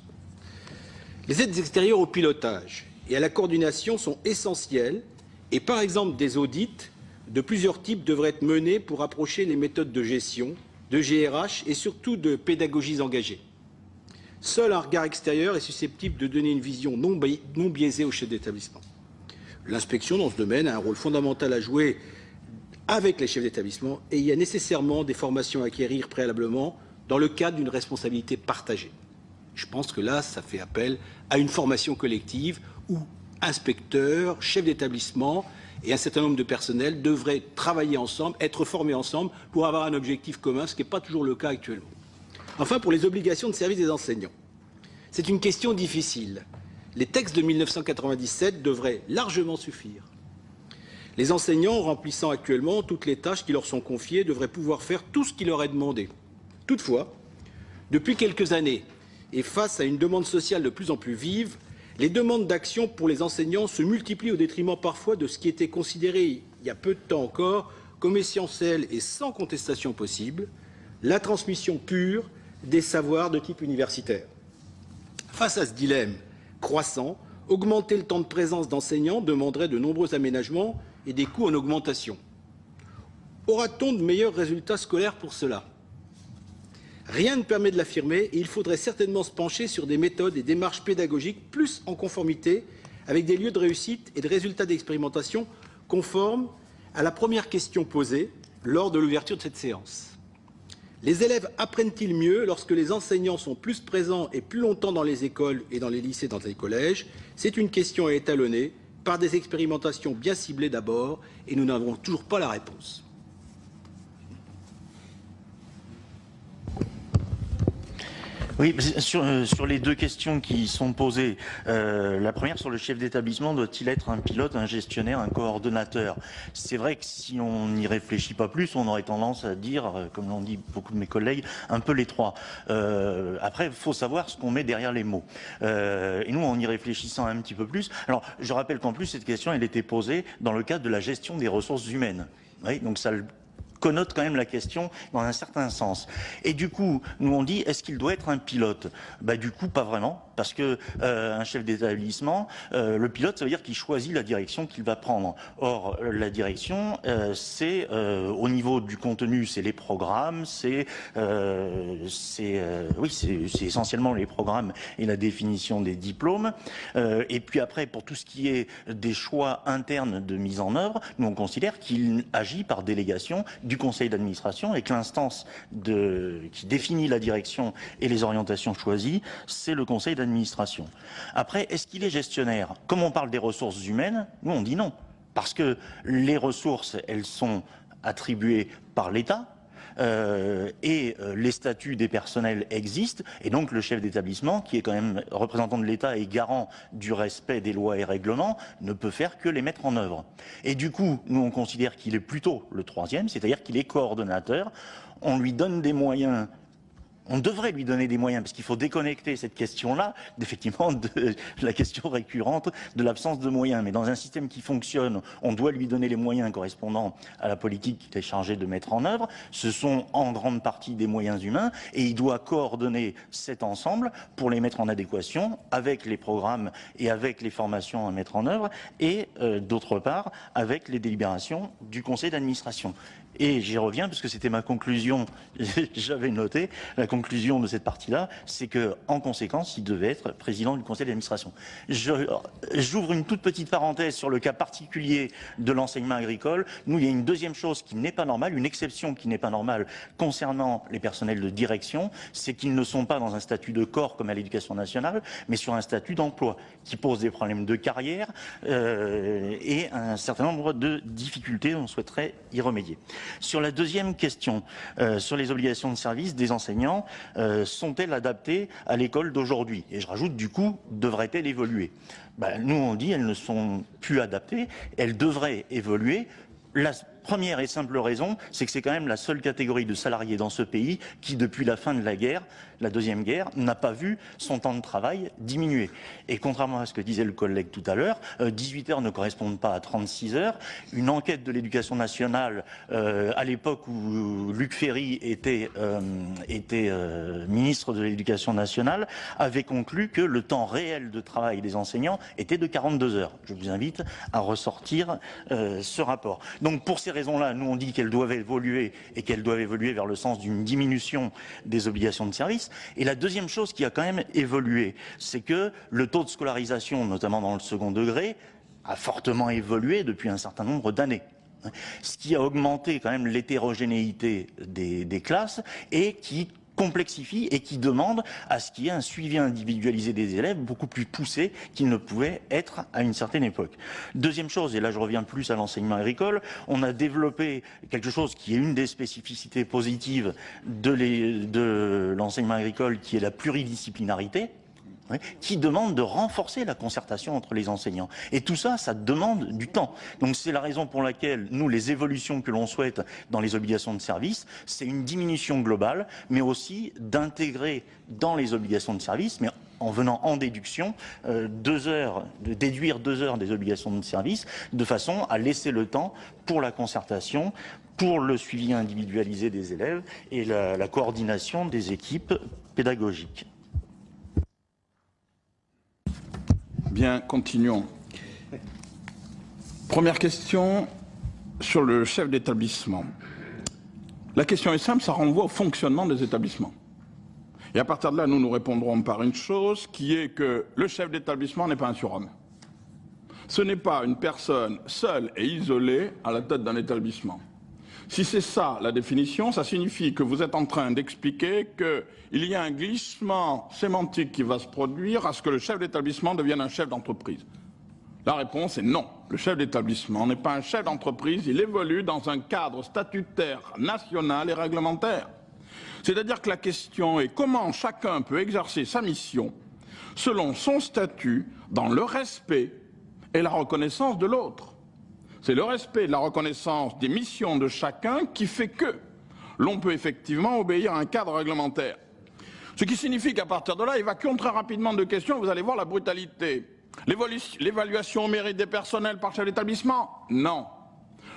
Les aides extérieures au pilotage et à la coordination sont essentielles et, par exemple, des audits de plusieurs types devraient être menés pour approcher les méthodes de gestion, de GRH et surtout de pédagogies engagées. Seul un regard extérieur est susceptible de donner une vision non biaisée au chef d'établissement. L'inspection, dans ce domaine, a un rôle fondamental à jouer avec les chefs d'établissement et il y a nécessairement des formations à acquérir préalablement dans le cadre d'une responsabilité partagée. Je pense que là, ça fait appel à une formation collective où inspecteurs, chefs d'établissement et un certain nombre de personnels devraient travailler ensemble, être formés ensemble pour avoir un objectif commun, ce qui n'est pas toujours le cas actuellement. Enfin, pour les obligations de service des enseignants, c'est une question difficile. Les textes de 1997 devraient largement suffire. Les enseignants remplissant actuellement toutes les tâches qui leur sont confiées devraient pouvoir faire tout ce qui leur est demandé. Toutefois, depuis quelques années, et face à une demande sociale de plus en plus vive, les demandes d'action pour les enseignants se multiplient au détriment parfois de ce qui était considéré il y a peu de temps encore comme essentiel et sans contestation possible, la transmission pure des savoirs de type universitaire. Face à ce dilemme croissant, augmenter le temps de présence d'enseignants demanderait de nombreux aménagements et des coûts en augmentation. Aura-t-on de meilleurs résultats scolaires pour cela? Rien ne permet de l'affirmer et il faudrait certainement se pencher sur des méthodes et démarches pédagogiques plus en conformité avec des lieux de réussite et de résultats d'expérimentation conformes à la première question posée lors de l'ouverture de cette séance. Les élèves apprennent-ils mieux lorsque les enseignants sont plus présents et plus longtemps dans les écoles et dans les lycées, dans les collèges? C'est une question à étalonner par des expérimentations bien ciblées d'abord et nous n'avons toujours pas la réponse. Oui, sur les deux questions qui sont posées, la première sur le chef d'établissement, doit-il être un pilote, un gestionnaire, un coordonnateur? C'est vrai que si on n'y réfléchit pas plus, on aurait tendance à dire, comme l'ont dit beaucoup de mes collègues, un peu les trois. Après, il faut savoir ce qu'on met derrière les mots. Et nous, en y réfléchissant un petit peu plus, alors je rappelle qu'en plus, cette question, elle était posée dans le cadre de la gestion des ressources humaines. Oui, donc ça connote quand même la question dans un certain sens. Et du coup, nous on dit, est-ce qu'il doit être un pilote? Bah du coup, pas vraiment, parce que un chef d'établissement, le pilote, ça veut dire qu'il choisit la direction qu'il va prendre. Or, la direction, c'est au niveau du contenu, c'est les programmes, c'est essentiellement les programmes et la définition des diplômes. Et puis après, pour tout ce qui est des choix internes de mise en œuvre, nous on considère qu'il agit par délégation du conseil d'administration et que l'instance qui définit la direction et les orientations choisies, c'est le conseil d'administration. Après, est-ce qu'il est gestionnaire? Comme on parle des ressources humaines, nous on dit non. Parce que les ressources, elles sont attribuées par l'État, et les statuts des personnels existent, et donc le chef d'établissement, qui est quand même représentant de l'État et garant du respect des lois et règlements, ne peut faire que les mettre en œuvre. Et du coup, nous on considère qu'il est plutôt le troisième, c'est-à-dire qu'il est coordonnateur, on lui donne des moyens. On devrait lui donner des moyens, parce qu'il faut déconnecter cette question-là, effectivement, de la question récurrente de l'absence de moyens. Mais dans un système qui fonctionne, on doit lui donner les moyens correspondant à la politique qu'il est chargé de mettre en œuvre. Ce sont en grande partie des moyens humains, et il doit coordonner cet ensemble pour les mettre en adéquation avec les programmes et avec les formations à mettre en œuvre, et d'autre part, avec les délibérations du conseil d'administration. Et j'y reviens parce que c'était ma conclusion, j'avais noté, la conclusion de cette partie-là, c'est que en conséquence, il devait être président du conseil d'administration. J'ouvre une toute petite parenthèse sur le cas particulier de l'enseignement agricole. Nous, il y a une deuxième chose qui n'est pas normale, une exception qui n'est pas normale concernant les personnels de direction, c'est qu'ils ne sont pas dans un statut de corps comme à l'éducation nationale, mais sur un statut d'emploi qui pose des problèmes de carrière et un certain nombre de difficultés. On souhaiterait y remédier. Sur la deuxième question, sur les obligations de service des enseignants, sont-elles adaptées à l'école d'aujourd'hui? Et je rajoute, du coup, devraient-elles évoluer? Nous, on dit elles ne sont plus adaptées, elles devraient évoluer. La Première et simple raison, c'est que c'est quand même la seule catégorie de salariés dans ce pays qui, depuis la fin de la guerre, la Deuxième Guerre, n'a pas vu son temps de travail diminuer. Et contrairement à ce que disait le collègue tout à l'heure, 18 heures ne correspondent pas à 36 heures. Une enquête de l'Éducation nationale, à l'époque où Luc Ferry était ministre de l'Éducation nationale, avait conclu que le temps réel de travail des enseignants était de 42 heures. Je vous invite à ressortir ce rapport. Donc pour ces raisons-là, nous on dit qu'elles doivent évoluer et qu'elles doivent évoluer vers le sens d'une diminution des obligations de service. Et la deuxième chose qui a quand même évolué, c'est que le taux de scolarisation, notamment dans le second degré, a fortement évolué depuis un certain nombre d'années. Ce qui a augmenté quand même l'hétérogénéité des classes et qui complexifie et qui demande à ce qu'il y ait un suivi individualisé des élèves beaucoup plus poussé qu'il ne pouvait être à une certaine époque. Deuxième chose, et là je reviens plus à l'enseignement agricole, on a développé quelque chose qui est une des spécificités positives de l'enseignement agricole, qui est la pluridisciplinarité, qui demande de renforcer la concertation entre les enseignants. Et tout ça, ça demande du temps. Donc c'est la raison pour laquelle nous, les évolutions que l'on souhaite dans les obligations de service, c'est une diminution globale, mais aussi d'intégrer dans les obligations de service, mais en venant en déduction, de déduire 2 heures des obligations de service, de façon à laisser le temps pour la concertation, pour le suivi individualisé des élèves et la coordination des équipes pédagogiques. Bien, continuons. Première question sur le chef d'établissement. La question est simple, ça renvoie au fonctionnement des établissements. Et à partir de là, nous répondrons par une chose, qui est que le chef d'établissement n'est pas un surhomme. Ce n'est pas une personne seule et isolée à la tête d'un établissement. Si c'est ça la définition, ça signifie que vous êtes en train d'expliquer qu'il y a un glissement sémantique qui va se produire à ce que le chef d'établissement devienne un chef d'entreprise. La réponse est non. Le chef d'établissement n'est pas un chef d'entreprise, il évolue dans un cadre statutaire national et réglementaire. C'est-à-dire que la question est comment chacun peut exercer sa mission selon son statut dans le respect et la reconnaissance de l'autre. C'est le respect et la reconnaissance des missions de chacun qui fait que l'on peut effectivement obéir à un cadre réglementaire. Ce qui signifie qu'à partir de là, évacuons très rapidement deux questions, vous allez voir la brutalité. L'évaluation au mérite des personnels par chef d'établissement? Non.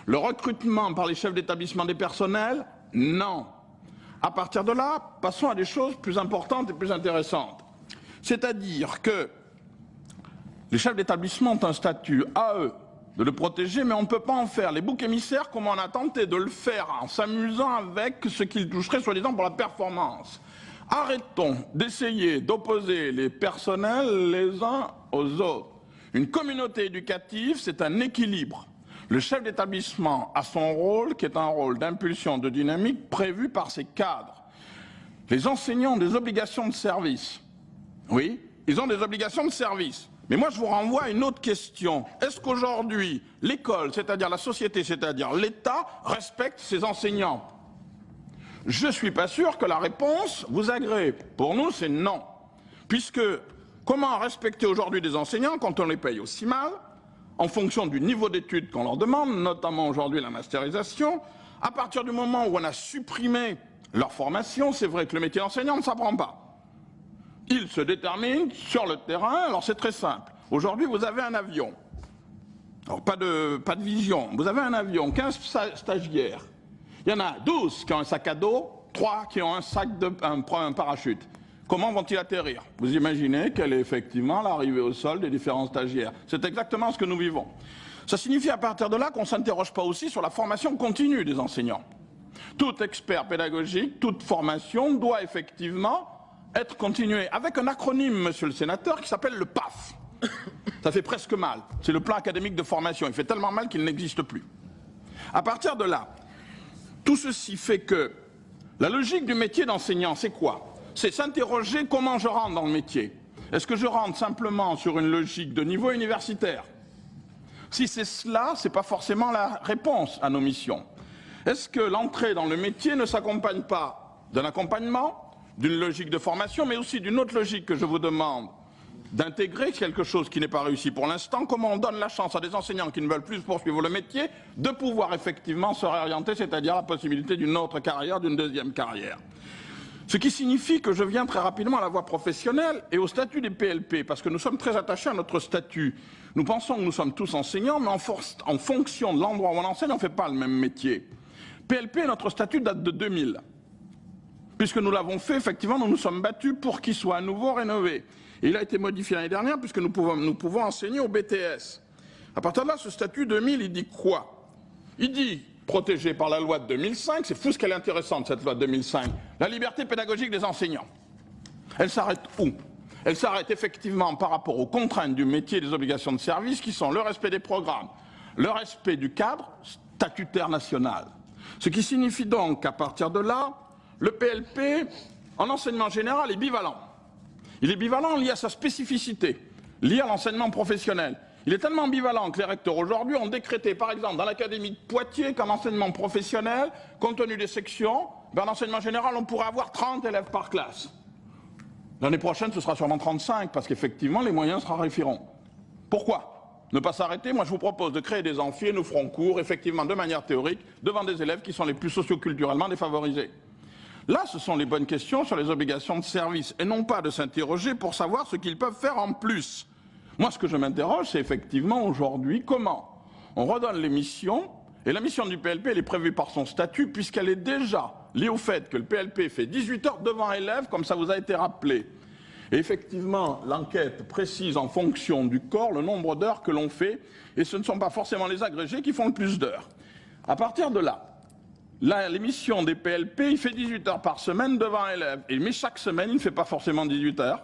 Le recrutement par les chefs d'établissement des personnels? Non. À partir de là, passons à des choses plus importantes et plus intéressantes. C'est-à-dire que les chefs d'établissement ont un statut à eux de le protéger, mais on ne peut pas en faire les boucs émissaires comme on a tenté de le faire en s'amusant avec ce qu'ils toucheraient soi-disant pour la performance. Arrêtons d'essayer d'opposer les personnels les uns aux autres. Une communauté éducative, c'est un équilibre. Le chef d'établissement a son rôle, qui est un rôle d'impulsion, de dynamique, prévu par ses cadres. Les enseignants ont des obligations de service. Oui, ils ont des obligations de service. Mais moi, je vous renvoie à une autre question. Est-ce qu'aujourd'hui, l'école, c'est-à-dire la société, c'est-à-dire l'État, respecte ses enseignants? Je ne suis pas sûr que la réponse vous agrée. Pour nous, c'est non. Puisque, comment respecter aujourd'hui des enseignants quand on les paye aussi mal, en fonction du niveau d'études qu'on leur demande, notamment aujourd'hui la masterisation, à partir du moment où on a supprimé leur formation, c'est vrai que le métier d'enseignant ne s'apprend pas. Il se détermine sur le terrain, alors c'est très simple. Aujourd'hui, vous avez un avion. Alors, pas de vision. Vous avez un avion, 15 stagiaires. Il y en a 12 qui ont un sac à dos, 3 qui ont un parachute. Comment vont-ils atterrir? Vous imaginez quelle est effectivement l'arrivée au sol des différents stagiaires. C'est exactement ce que nous vivons. Ça signifie à partir de là qu'on ne s'interroge pas aussi sur la formation continue des enseignants. Tout expert pédagogique, toute formation doit effectivement être continué avec un acronyme, monsieur le sénateur, qui s'appelle le PAF. Ça fait presque mal. C'est le plan académique de formation. Il fait tellement mal qu'il n'existe plus. À partir de là, tout ceci fait que la logique du métier d'enseignant, c'est quoi? C'est s'interroger comment je rentre dans le métier. Est-ce que je rentre simplement sur une logique de niveau universitaire? Si c'est cela, ce n'est pas forcément la réponse à nos missions. Est-ce que l'entrée dans le métier ne s'accompagne pas d'un accompagnement, d'une logique de formation, mais aussi d'une autre logique que je vous demande d'intégrer quelque chose qui n'est pas réussi pour l'instant, comment on donne la chance à des enseignants qui ne veulent plus poursuivre le métier de pouvoir effectivement se réorienter, c'est-à-dire la possibilité d'une autre carrière, d'une deuxième carrière. Ce qui signifie que je viens très rapidement à la voie professionnelle et au statut des PLP, parce que nous sommes très attachés à notre statut. Nous pensons que nous sommes tous enseignants, mais en fonction de l'endroit où on enseigne, on ne fait pas le même métier. PLP, notre statut date de 2000. Puisque nous l'avons fait, effectivement, nous nous sommes battus pour qu'il soit à nouveau rénové. Et il a été modifié l'année dernière, puisque nous pouvons enseigner au BTS. À partir de là, ce statut 2000, il dit quoi? Il dit, protégé par la loi de 2005, c'est fou ce qu'elle est intéressante, cette loi de 2005, la liberté pédagogique des enseignants. Elle s'arrête où? Elle s'arrête effectivement par rapport aux contraintes du métier et des obligations de service, qui sont le respect des programmes, le respect du cadre statutaire national. Ce qui signifie donc qu'à partir de là, le PLP, en enseignement général, est bivalent. Il est bivalent lié à sa spécificité, lié à l'enseignement professionnel. Il est tellement bivalent que les recteurs aujourd'hui ont décrété, par exemple, dans l'académie de Poitiers, qu'en enseignement professionnel, compte tenu des sections, en enseignement général, on pourrait avoir 30 élèves par classe. L'année prochaine, ce sera sûrement 35, parce qu'effectivement, les moyens se raréfieront. Pourquoi ne pas s'arrêter? Moi, je vous propose de créer des amphis et nous ferons cours, effectivement, de manière théorique, devant des élèves qui sont les plus socioculturellement défavorisés. Là, ce sont les bonnes questions sur les obligations de service, et non pas de s'interroger pour savoir ce qu'ils peuvent faire en plus. Moi, ce que je m'interroge, c'est effectivement aujourd'hui comment on redonne les missions, et la mission du PLP, elle est prévue par son statut, puisqu'elle est déjà liée au fait que le PLP fait 18 heures devant élèves, comme ça vous a été rappelé. Et effectivement, l'enquête précise en fonction du corps le nombre d'heures que l'on fait, et ce ne sont pas forcément les agrégés qui font le plus d'heures. À partir de là, l'émission des PLP, il fait 18 heures par semaine devant élèves. Mais chaque semaine, il ne fait pas forcément 18 heures,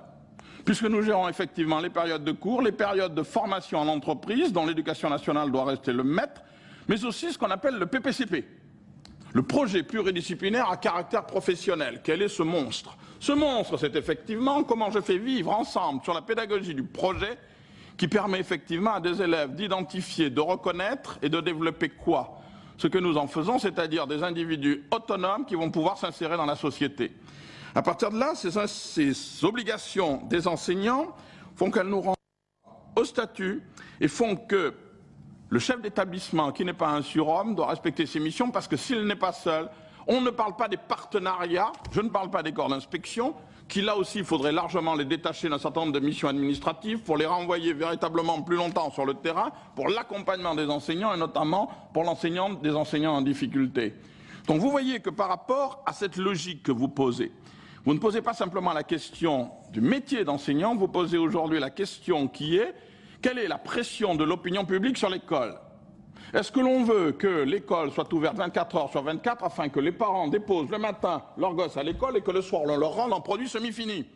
puisque nous gérons effectivement les périodes de cours, les périodes de formation en entreprise, dont l'éducation nationale doit rester le maître, mais aussi ce qu'on appelle le PPCP, le projet pluridisciplinaire à caractère professionnel. Quel est ce monstre? Ce monstre, c'est effectivement comment je fais vivre ensemble sur la pédagogie du projet, qui permet effectivement à des élèves d'identifier, de reconnaître et de développer quoi? Ce que nous en faisons, c'est-à-dire des individus autonomes qui vont pouvoir s'insérer dans la société. À partir de là, ces obligations des enseignants font qu'elles nous rendent au statut et font que le chef d'établissement, qui n'est pas un surhomme, doit respecter ses missions, parce que s'il n'est pas seul, on ne parle pas des partenariats, je ne parle pas des corps d'inspection, qui là aussi, il faudrait largement les détacher d'un certain nombre de missions administratives pour les renvoyer véritablement plus longtemps sur le terrain, pour l'accompagnement des enseignants et notamment pour des enseignants en difficulté. Donc vous voyez que par rapport à cette logique que vous posez, vous ne posez pas simplement la question du métier d'enseignant, vous posez aujourd'hui la question qui est: quelle est la pression de l'opinion publique sur l'école? Est-ce que l'on veut que l'école soit ouverte 24 heures sur 24 afin que les parents déposent le matin leurs gosses à l'école et que le soir on leur rende en produit semi-fini?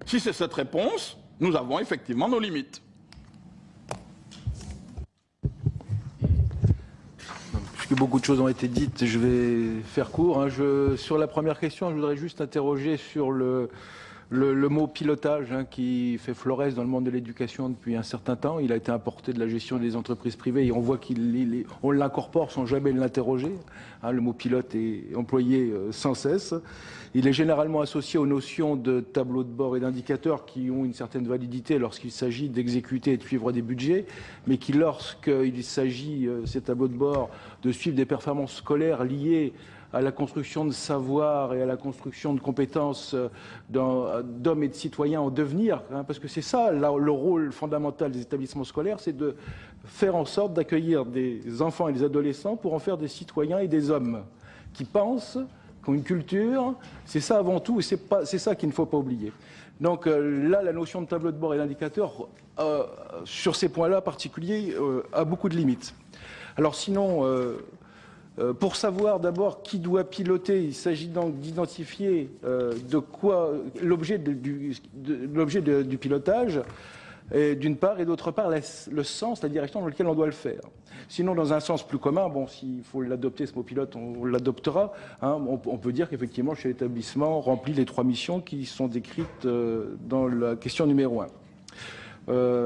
Si c'est cette réponse, nous avons effectivement nos limites. Puisque beaucoup de choses ont été dites, je vais faire court. Sur la première question, je voudrais juste interroger sur le mot pilotage qui fait florès dans le monde de l'éducation depuis un certain temps. Il a été importé de la gestion des entreprises privées et on voit qu'on l'incorpore sans jamais l'interroger. Le mot pilote est employé sans cesse. Il est généralement associé aux notions de tableau de bord et d'indicateurs qui ont une certaine validité lorsqu'il s'agit d'exécuter et de suivre des budgets, mais qui, lorsqu'il s'agit, ces tableaux de bord, de suivre des performances scolaires liées à la construction de savoir et à la construction de compétences d'hommes et de citoyens en devenir, parce que c'est ça le rôle fondamental des établissements scolaires, c'est de faire en sorte d'accueillir des enfants et des adolescents pour en faire des citoyens et des hommes qui pensent, qui ont une culture. C'est ça avant tout, et c'est ça qu'il ne faut pas oublier. Donc là, la notion de tableau de bord et d'indicateur, sur ces points-là particuliers, a beaucoup de limites. Alors sinon, pour savoir d'abord qui doit piloter, il s'agit donc d'identifier l'objet du pilotage, d'une part, et d'autre part, le sens, la direction dans laquelle on doit le faire. Sinon, dans un sens plus commun, bon, s'il faut l'adopter, ce mot pilote, on l'adoptera. On peut dire qu'effectivement, chez l'établissement, remplit les 3 missions qui sont décrites dans la question numéro 1.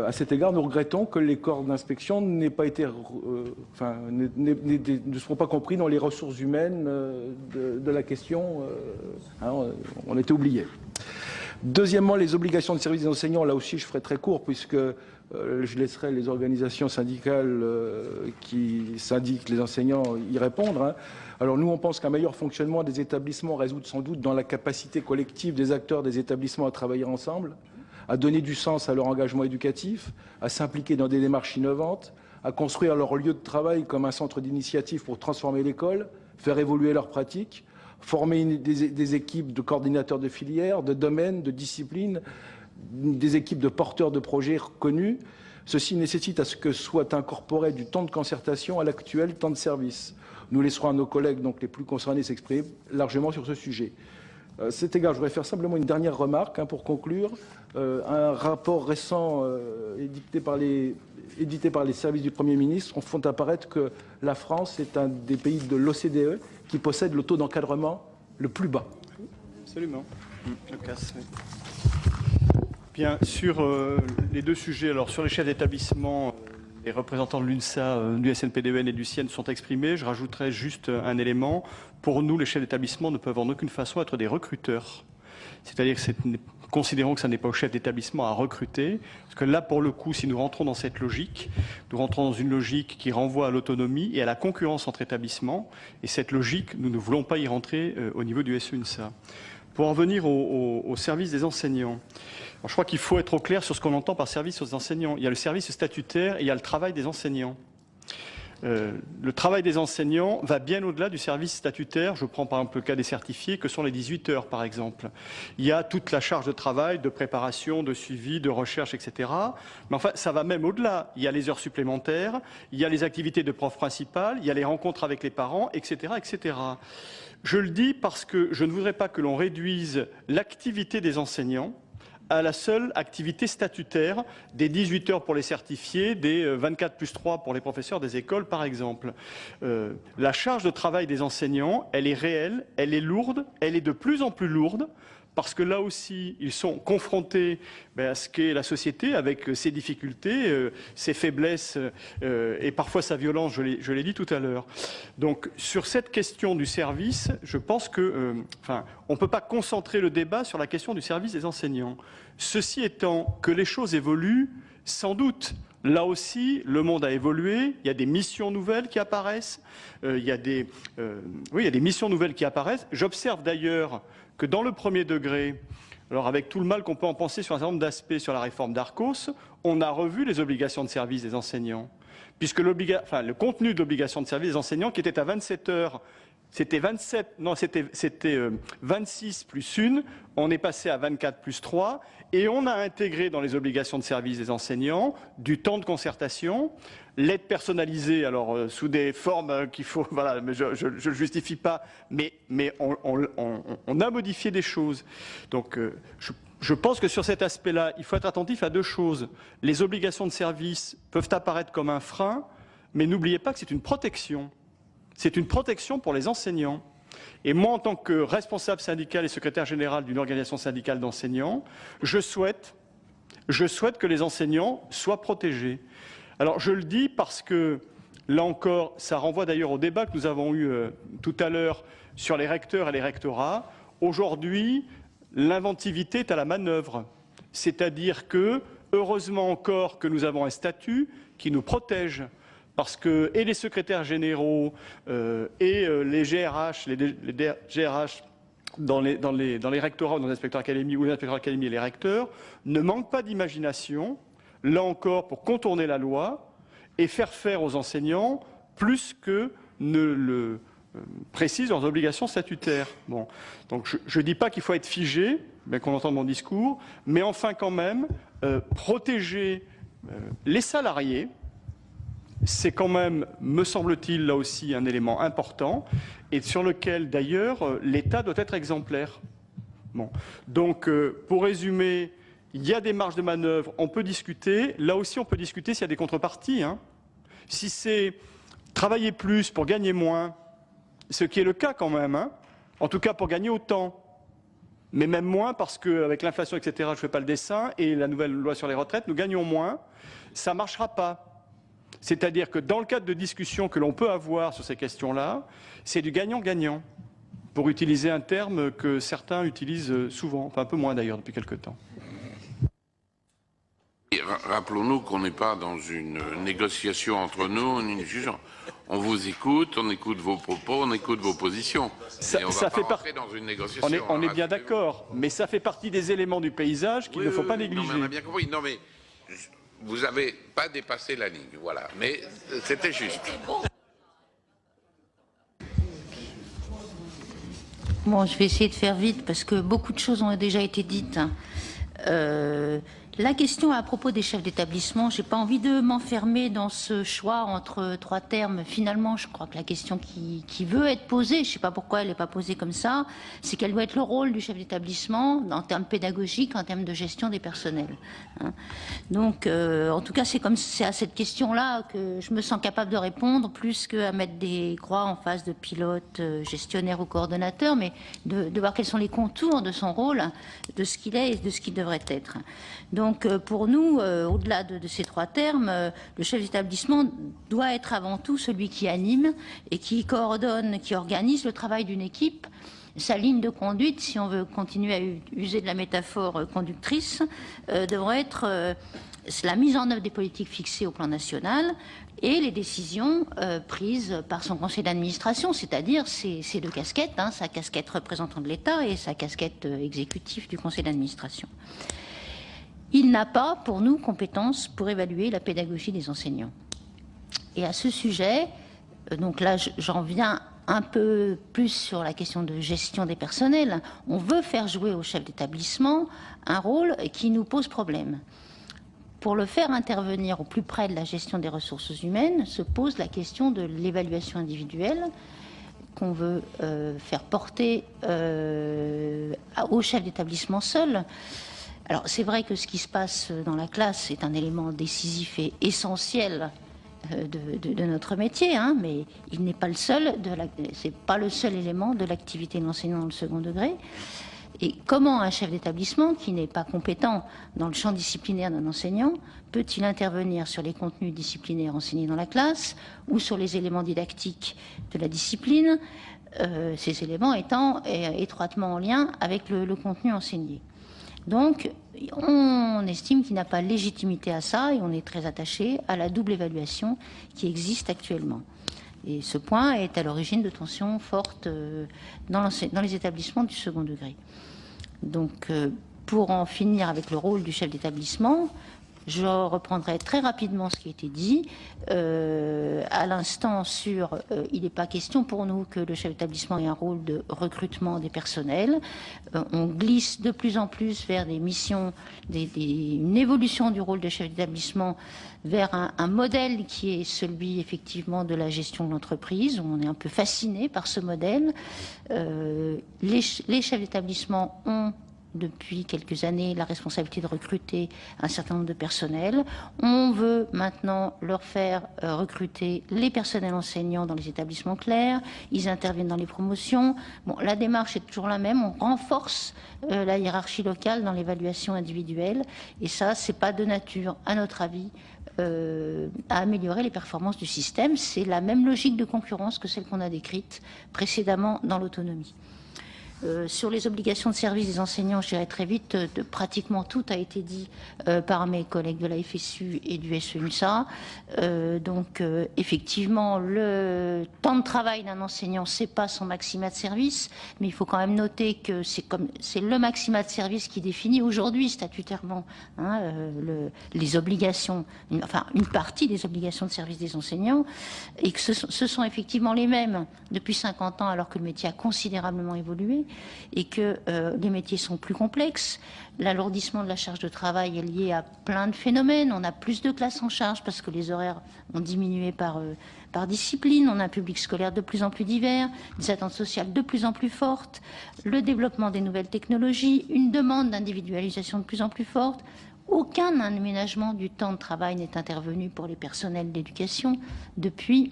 À cet égard, nous regrettons que les corps d'inspection n'aient pas été, ne seront pas compris dans les ressources humaines de la question. On était oubliés. Deuxièmement, les obligations de service des enseignants, là aussi je ferai très court puisque je laisserai les organisations syndicales qui syndiquent les enseignants y répondre, hein. Alors nous, on pense qu'un meilleur fonctionnement des établissements résulte sans doute dans la capacité collective des acteurs des établissements à travailler ensemble, à donner du sens à leur engagement éducatif, à s'impliquer dans des démarches innovantes, à construire leur lieu de travail comme un centre d'initiative pour transformer l'école, faire évoluer leurs pratiques, former des équipes de coordinateurs de filières, de domaines, de disciplines, des équipes de porteurs de projets reconnus. Ceci nécessite à ce que soit incorporé du temps de concertation à l'actuel temps de service. Nous laisserons à nos collègues donc, les plus concernés s'exprimer largement sur ce sujet. À cet égard, je voudrais faire simplement une dernière remarque pour conclure. Un rapport récent édité par les services du Premier ministre font apparaître que la France est un des pays de l'OCDE qui possède le taux d'encadrement le plus bas. Absolument. Bien, sur les deux sujets, alors sur les chefs d'établissement, les représentants de l'UNSA, du SNPDEN et du CIEN sont exprimés. Je rajouterai juste un élément. Pour nous, les chefs d'établissement ne peuvent en aucune façon être des recruteurs. C'est-à-dire que considérons que ça n'est pas au chef d'établissement à recruter. Parce que là, pour le coup, si nous rentrons dans cette logique, nous rentrons dans une logique qui renvoie à l'autonomie et à la concurrence entre établissements. Et cette logique, nous ne voulons pas y rentrer au niveau du SEUNSA. Pour en venir au service des enseignants, alors, je crois qu'il faut être au clair sur ce qu'on entend par service aux enseignants. Il y a le service statutaire et il y a le travail des enseignants. Le travail des enseignants va bien au-delà du service statutaire. Je prends par exemple le cas des certifiés, que sont les 18 heures par exemple. Il y a toute la charge de travail, de préparation, de suivi, de recherche, etc. Mais enfin, ça va même au-delà. Il y a les heures supplémentaires, il y a les activités de prof principal, il y a les rencontres avec les parents, etc., etc. Je le dis parce que je ne voudrais pas que l'on réduise l'activité des enseignants à la seule activité statutaire des 18 heures pour les certifiés, des 24+3 pour les professeurs des écoles, par exemple. La charge de travail des enseignants, elle est réelle, elle est lourde, elle est de plus en plus lourde, parce que là aussi, ils sont confrontés à ce qu'est la société, avec ses difficultés, ses faiblesses et parfois sa violence, je l'ai dit tout à l'heure. Donc, sur cette question du service, je pense que, on ne peut pas concentrer le débat sur la question du service des enseignants. Ceci étant, que les choses évoluent, sans doute. Là aussi, le monde a évolué, il y a des missions nouvelles qui apparaissent, il y a des missions nouvelles qui apparaissent. J'observe d'ailleurs que dans le premier degré, alors avec tout le mal qu'on peut en penser sur un certain nombre d'aspects sur la réforme d'Arcos, on a revu les obligations de service des enseignants. Puisque le contenu de l'obligation de service des enseignants, qui était à 27 heures, c'était 26 plus 1, on est passé à 24 plus 3, et on a intégré dans les obligations de service des enseignants du temps de concertation, l'aide personnalisée, alors sous des formes qu'il faut, voilà, mais je ne le justifie pas, mais on a modifié des choses. Donc je pense que sur cet aspect-là, il faut être attentif à deux choses. Les obligations de service peuvent apparaître comme un frein, mais n'oubliez pas que c'est une protection. C'est une protection pour les enseignants. Et moi, en tant que responsable syndical et secrétaire général d'une organisation syndicale d'enseignants, je souhaite que les enseignants soient protégés. Alors, je le dis parce que, là encore, ça renvoie d'ailleurs au débat que nous avons eu tout à l'heure sur les recteurs et les rectorats. Aujourd'hui, l'inventivité est à la manœuvre. C'est-à-dire que, heureusement encore que nous avons un statut qui nous protège. Parce que et les secrétaires généraux et les GRH, les GRH dans les rectorats ou dans les inspecteurs d'académie ou les inspecteurs d'académie et les recteurs ne manquent pas d'imagination, là encore pour contourner la loi et faire faire aux enseignants plus que ne le précisent leurs obligations statutaires. Bon. Donc je ne dis pas qu'il faut être figé, bien qu'on entende mon discours, mais enfin quand même protéger les salariés. C'est quand même, me semble-t-il, là aussi un élément important et sur lequel, d'ailleurs, l'État doit être exemplaire. Bon. Donc, pour résumer, il y a des marges de manœuvre, on peut discuter. Là aussi, on peut discuter s'il y a des contreparties. Hein. Si c'est travailler plus pour gagner moins, ce qui est le cas quand même, hein, en tout cas pour gagner autant, mais même moins parce qu'avec l'inflation, etc., je ne fais pas le dessin, et la nouvelle loi sur les retraites, nous gagnons moins, ça ne marchera pas. C'est-à-dire que dans le cadre de discussions que l'on peut avoir sur ces questions-là, c'est du gagnant-gagnant. pour utiliser un terme que certains utilisent souvent, enfin un peu moins d'ailleurs depuis quelque temps. Rappelons-nous qu'on n'est pas dans une négociation entre nous, ni une juge. On vous écoute, on écoute vos propos, on écoute vos positions. Et on va pas rentrer dans une négociation. On est bien d'accord, mais ça fait partie des éléments du paysage qu'il ne faut pas négliger. Non, mais on a bien compris. Non, mais vous n'avez pas dépassé la ligne, voilà. Mais c'était juste. Bon, je vais essayer de faire vite parce que beaucoup de choses ont déjà été dites. La question à propos des chefs d'établissement, je n'ai pas envie de m'enfermer dans ce choix entre trois termes. Finalement, je crois que la question qui veut être posée, je ne sais pas pourquoi elle n'est pas posée comme ça, c'est quel doit être le rôle du chef d'établissement en termes pédagogiques, en termes de gestion des personnels. Hein. Donc, en tout cas, c'est à cette question-là que je me sens capable de répondre, plus qu'à mettre des croix en face de pilote, gestionnaire ou coordonnateur, mais de voir quels sont les contours de son rôle, de ce qu'il est et de ce qu'il devrait être. Donc pour nous, au-delà de ces trois termes, le chef d'établissement doit être avant tout celui qui anime et qui coordonne, qui organise le travail d'une équipe. Sa ligne de conduite, si on veut continuer à user de la métaphore conductrice, devrait être la mise en œuvre des politiques fixées au plan national et les décisions prises par son conseil d'administration, c'est-à-dire ses deux casquettes, hein, sa casquette représentant de l'État et sa casquette exécutive du conseil d'administration. Il n'a pas, pour nous, compétence pour évaluer la pédagogie des enseignants. Et à ce sujet, donc là, j'en viens un peu plus sur la question de gestion des personnels. On veut faire jouer au chef d'établissement un rôle qui nous pose problème. Pour le faire intervenir au plus près de la gestion des ressources humaines, se pose la question de l'évaluation individuelle qu'on veut faire porter au chef d'établissement seul. Alors c'est vrai que ce qui se passe dans la classe est un élément décisif et essentiel de notre métier, hein, mais il n'est pas le seul, c'est pas le seul élément de l'activité de l'enseignant dans le second degré. Et comment un chef d'établissement qui n'est pas compétent dans le champ disciplinaire d'un enseignant peut-il intervenir sur les contenus disciplinaires enseignés dans la classe ou sur les éléments didactiques de la discipline, ces éléments étant étroitement en lien avec le contenu enseigné. Donc, on estime qu'il n'a pas légitimité à ça et on est très attaché à la double évaluation qui existe actuellement. Et ce point est à l'origine de tensions fortes dans les établissements du second degré. Donc, pour en finir avec le rôle du chef d'établissement, je reprendrai très rapidement ce qui a été dit. À l'instant sur il n'est pas question pour nous que le chef d'établissement ait un rôle de recrutement des personnels. On glisse de plus en plus vers des missions, une évolution du rôle de chef d'établissement vers un modèle qui est celui effectivement de la gestion de l'entreprise. On est un peu fasciné par ce modèle. Les chefs d'établissement ont depuis quelques années la responsabilité de recruter un certain nombre de personnels. On veut maintenant leur faire recruter les personnels enseignants dans les établissements clairs. Ils interviennent dans les promotions. Bon, la démarche est toujours la même. On renforce la hiérarchie locale dans l'évaluation individuelle. Et ça, c'est pas de nature, à notre avis, à améliorer les performances du système. C'est la même logique de concurrence que celle qu'on a décrite précédemment dans l'autonomie. Sur les obligations de service des enseignants, je dirais très vite, pratiquement tout a été dit par mes collègues de la FSU et du SEUMSA. Donc, effectivement, le temps de travail d'un enseignant, c'est pas son maximat de service, mais il faut quand même noter que c'est le maximat de service qui définit aujourd'hui statutairement les obligations, une partie des obligations de service des enseignants, et que ce sont effectivement les mêmes depuis 50 ans, alors que le métier a considérablement évolué. Et que les métiers sont plus complexes. L'alourdissement de la charge de travail est lié à plein de phénomènes. On a plus de classes en charge parce que les horaires ont diminué par discipline. On a un public scolaire de plus en plus divers, des attentes sociales de plus en plus fortes, le développement des nouvelles technologies, une demande d'individualisation de plus en plus forte. Aucun aménagement du temps de travail n'est intervenu pour les personnels d'éducation depuis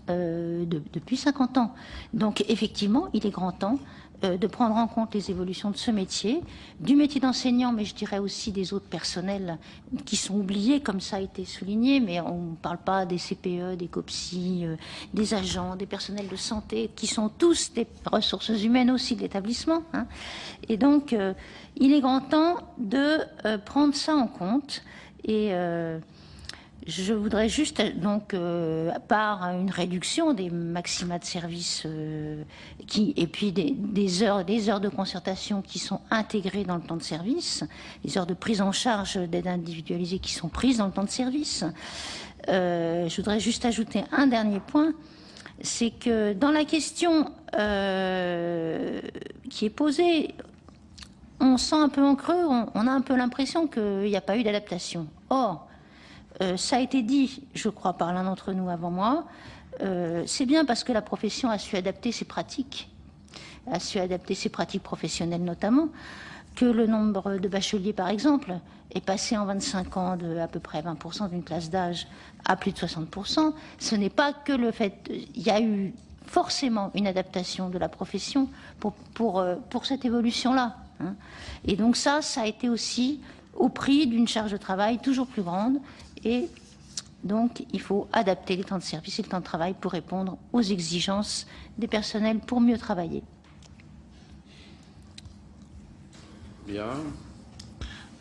50 ans. Donc effectivement, il est grand temps de prendre en compte les évolutions de ce métier, du métier d'enseignant, mais je dirais aussi des autres personnels qui sont oubliés, comme ça a été souligné, mais on ne parle pas des CPE, des COPSI, des agents, des personnels de santé, qui sont tous des ressources humaines aussi de l'établissement. Hein. Et donc, il est grand temps de prendre ça en compte. Et je voudrais juste, donc, par une réduction des maxima de service et puis des heures de concertation qui sont intégrées dans le temps de service, les heures de prise en charge d'aide individualisée qui sont prises dans le temps de service. Je voudrais juste ajouter un dernier point, c'est que dans la question qui est posée, on sent un peu en creux, on a un peu l'impression qu'il n'y a pas eu d'adaptation. Or, ça a été dit, je crois, par l'un d'entre nous avant moi, c'est bien parce que la profession a su adapter ses pratiques professionnelles notamment, que le nombre de bacheliers, par exemple, est passé en 25 ans de à peu près 20% d'une classe d'âge à plus de 60%. Ce n'est pas que le fait... Il y a eu forcément une adaptation de la profession pour cette évolution-là. Hein. Et donc ça a été aussi au prix d'une charge de travail toujours plus grande. Et donc, il faut adapter les temps de service et le temps de travail pour répondre aux exigences des personnels pour mieux travailler. Bien.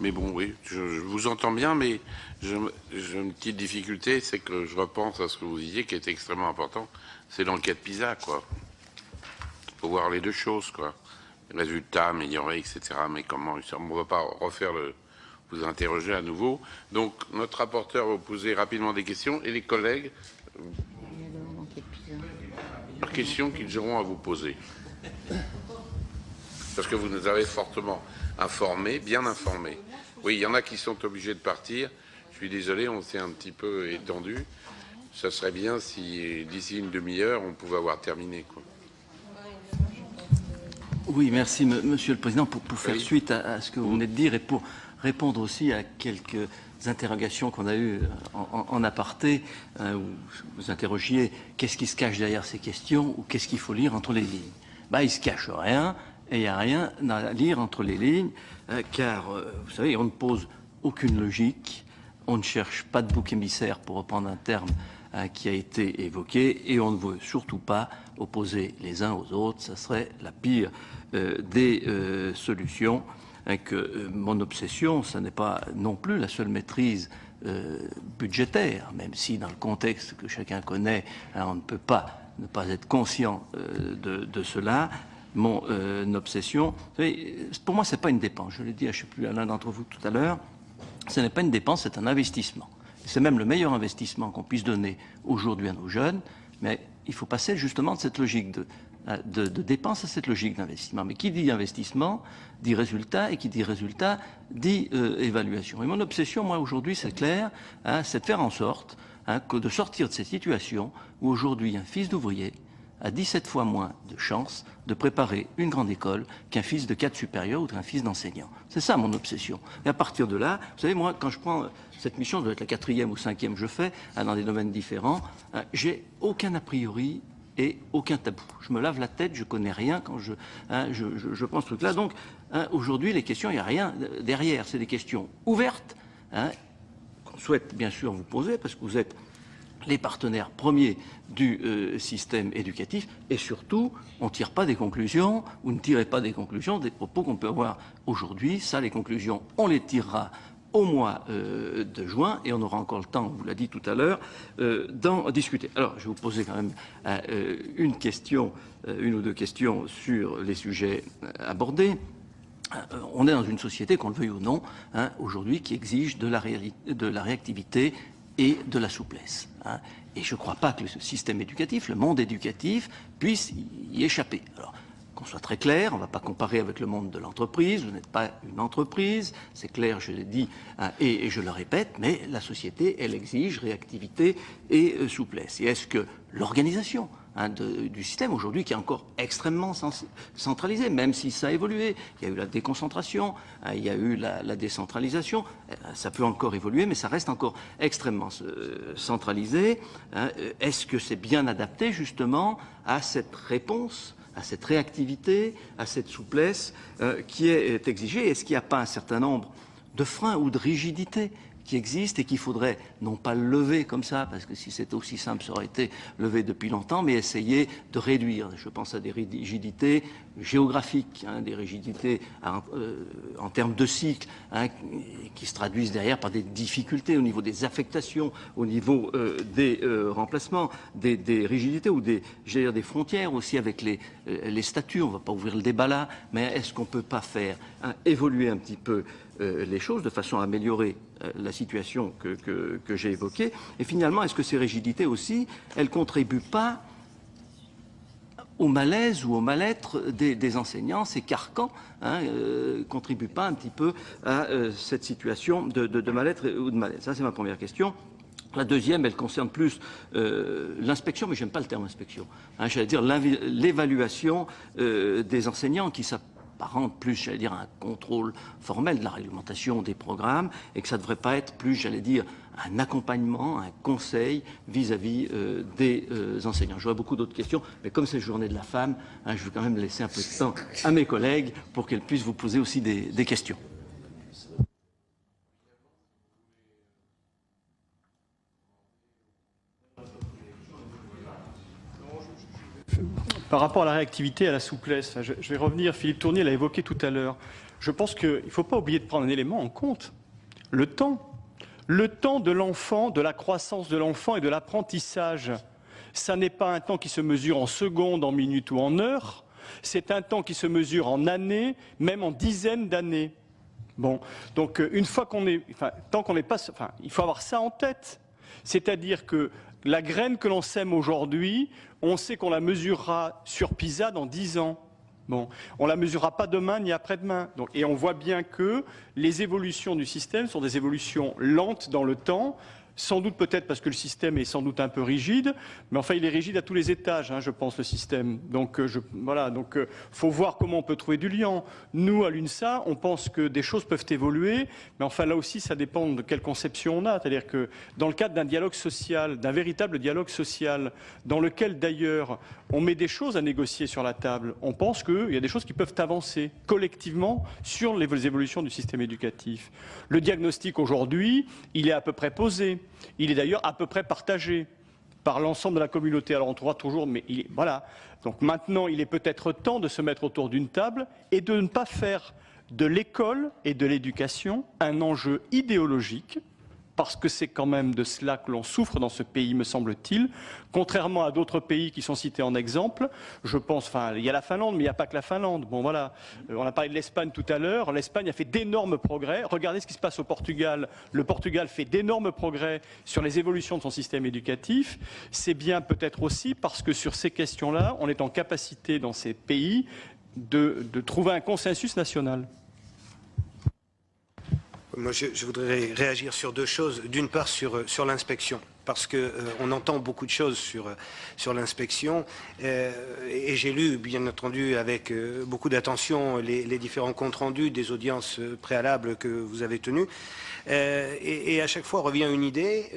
Mais bon, oui, je vous entends bien, mais j'ai une petite difficulté, c'est que je repense à ce que vous disiez, qui est extrêmement important, c'est l'enquête PISA, quoi. Il faut voir les deux choses, quoi. Les résultats améliorés, etc. Mais comment, on ne va pas refaire vous interroger à nouveau. Donc, notre rapporteur va vous poser rapidement des questions, et les collègues, leurs questions qu'ils auront à vous poser. Parce que vous nous avez fortement informés, bien informés. Oui, il y en a qui sont obligés de partir. Je suis désolé, on s'est un petit peu étendu. Ça serait bien si, d'ici une demi-heure, on pouvait avoir terminé, quoi. Oui, merci, Monsieur le Président, pour faire suite à ce que vous venez de dire et pour répondre aussi à quelques interrogations qu'on a eues en aparté, où vous interrogiez qu'est-ce qui se cache derrière ces questions ou qu'est-ce qu'il faut lire entre les lignes. Il ne se cache rien et il n'y a rien à lire entre les lignes, car, vous savez, on ne pose aucune logique, on ne cherche pas de bouc émissaire, pour reprendre un terme qui a été évoqué, et on ne veut surtout pas opposer les uns aux autres. Ça serait la pire des solutions. Que mon obsession, ce n'est pas non plus la seule maîtrise budgétaire, même si dans le contexte que chacun connaît, on ne peut pas ne pas être conscient de cela. Mon obsession, vous savez, pour moi, ce n'est pas une dépense. Je l'ai dit, je ne sais plus, à l'un d'entre vous tout à l'heure, ce n'est pas une dépense, c'est un investissement. C'est même le meilleur investissement qu'on puisse donner aujourd'hui à nos jeunes, mais il faut passer justement de cette logique de dépense à cette logique d'investissement. Mais qui dit investissement dit résultat, et qui dit résultat dit évaluation. Et mon obsession, moi, aujourd'hui, c'est clair, c'est de faire en sorte que de sortir de cette situation où aujourd'hui un fils d'ouvrier a 17 fois moins de chances de préparer une grande école qu'un fils de cadre supérieur ou qu'un fils d'enseignant. C'est ça mon obsession. Et à partir de là, vous savez, moi, quand je prends cette mission, ça doit être la 4e ou 5e que je fais, dans des domaines différents, j'ai aucun a priori et aucun tabou. Je me lave la tête, je connais rien quand je prends ce truc-là. Donc, aujourd'hui, les questions, il n'y a rien derrière. C'est des questions ouvertes, qu'on souhaite bien sûr vous poser, parce que vous êtes les partenaires premiers du système éducatif, et surtout, on ne tire pas des conclusions, vous ne tirez pas des conclusions des propos qu'on peut avoir aujourd'hui. Ça, les conclusions, on les tirera au mois de juin, et on aura encore le temps, on vous l'a dit tout à l'heure, d'en discuter. Alors, je vais vous poser quand même une ou deux questions sur les sujets abordés. On est dans une société, qu'on le veuille ou non, aujourd'hui, qui exige de la réactivité et de la souplesse. Et je ne crois pas que le système éducatif, le monde éducatif, puisse y échapper. Alors, qu'on soit très clair, on ne va pas comparer avec le monde de l'entreprise, vous n'êtes pas une entreprise, c'est clair, je l'ai dit, et je le répète, mais la société, elle exige réactivité et souplesse. Et est-ce que l'organisation du système aujourd'hui qui est encore extrêmement centralisé, même si ça a évolué. Il y a eu la déconcentration, il y a eu la décentralisation, ça peut encore évoluer, mais ça reste encore extrêmement centralisé. Est-ce que c'est bien adapté justement à cette réponse, à cette réactivité, à cette souplesse qui est exigée? Est-ce qu'il n'y a pas un certain nombre de freins ou de rigidités qui existe et qu'il faudrait non pas lever comme ça, parce que si c'était aussi simple, ça aurait été levé depuis longtemps, mais essayer de réduire. Je pense à des rigidités géographiques, des rigidités en termes de cycle, qui se traduisent derrière par des difficultés au niveau des affectations, au niveau des remplacements, des rigidités ou des frontières aussi avec les statuts. On ne va pas ouvrir le débat là, mais est-ce qu'on ne peut pas faire évoluer un petit peu les choses de façon à améliorer la situation que j'ai évoquée? Et finalement, est-ce que ces rigidités aussi, elles ne contribuent pas au malaise ou au mal-être des enseignants, ces carcans, ne contribuent pas un petit peu à cette situation de mal-être ou de malaise? Ça, c'est ma première question. La deuxième, elle concerne plus l'inspection, mais j'aime pas le terme inspection. J'allais dire l'évaluation des enseignants qui s'apparente plus, j'allais dire, à un contrôle formel de la réglementation des programmes et que ça ne devrait pas être plus, j'allais dire, un accompagnement, un conseil vis-à-vis des enseignants. J'aurais beaucoup d'autres questions, mais comme c'est la journée de la femme, je vais quand même laisser un peu de temps à mes collègues pour qu'elles puissent vous poser aussi des questions. Par rapport à la réactivité et à la souplesse, je vais revenir, Philippe Tournier l'a évoqué tout à l'heure. Je pense qu'il ne faut pas oublier de prendre un élément en compte, le temps. Le temps de l'enfant, de la croissance de l'enfant et de l'apprentissage. Ça n'est pas un temps qui se mesure en secondes, en minutes ou en heures. C'est un temps qui se mesure en années, même en dizaines d'années. Bon, donc une fois qu'on est, tant qu'on n'est pas, il faut avoir ça en tête. C'est-à-dire que la graine que l'on sème aujourd'hui, on sait qu'on la mesurera sur PISA dans 10 ans. Bon, on ne la mesurera pas demain ni après-demain. Et on voit bien que les évolutions du système sont des évolutions lentes dans le temps, sans doute peut-être parce que le système est sans doute un peu rigide, mais enfin il est rigide à tous les étages, je pense, le système. Donc voilà, donc faut voir comment on peut trouver du lien. Nous, à l'UNSA, on pense que des choses peuvent évoluer, mais enfin là aussi ça dépend de quelle conception on a. C'est-à-dire que dans le cadre d'un dialogue social, d'un véritable dialogue social, dans lequel d'ailleurs on met des choses à négocier sur la table, on pense qu'il y a des choses qui peuvent avancer collectivement sur les évolutions du système éducatif. Le diagnostic aujourd'hui, il est à peu près posé. Il est d'ailleurs à peu près partagé par l'ensemble de la communauté. Alors on trouvera toujours, mais voilà. Donc maintenant, il est peut-être temps de se mettre autour d'une table et de ne pas faire de l'école et de l'éducation un enjeu idéologique, parce que c'est quand même de cela que l'on souffre dans ce pays, me semble-t-il, contrairement à d'autres pays qui sont cités en exemple. Je pense, il y a la Finlande, mais il n'y a pas que la Finlande. Bon, voilà. On a parlé de l'Espagne tout à l'heure. L'Espagne a fait d'énormes progrès. Regardez ce qui se passe au Portugal. Le Portugal fait d'énormes progrès sur les évolutions de son système éducatif. C'est bien peut-être aussi parce que sur ces questions-là, on est en capacité dans ces pays de trouver un consensus national. Moi, je voudrais réagir sur deux choses. D'une part, sur l'inspection, parce qu'on entend beaucoup de choses sur l'inspection. Et j'ai lu, bien entendu, avec beaucoup d'attention, les différents comptes rendus des audiences préalables que vous avez tenues. Et à chaque fois revient une idée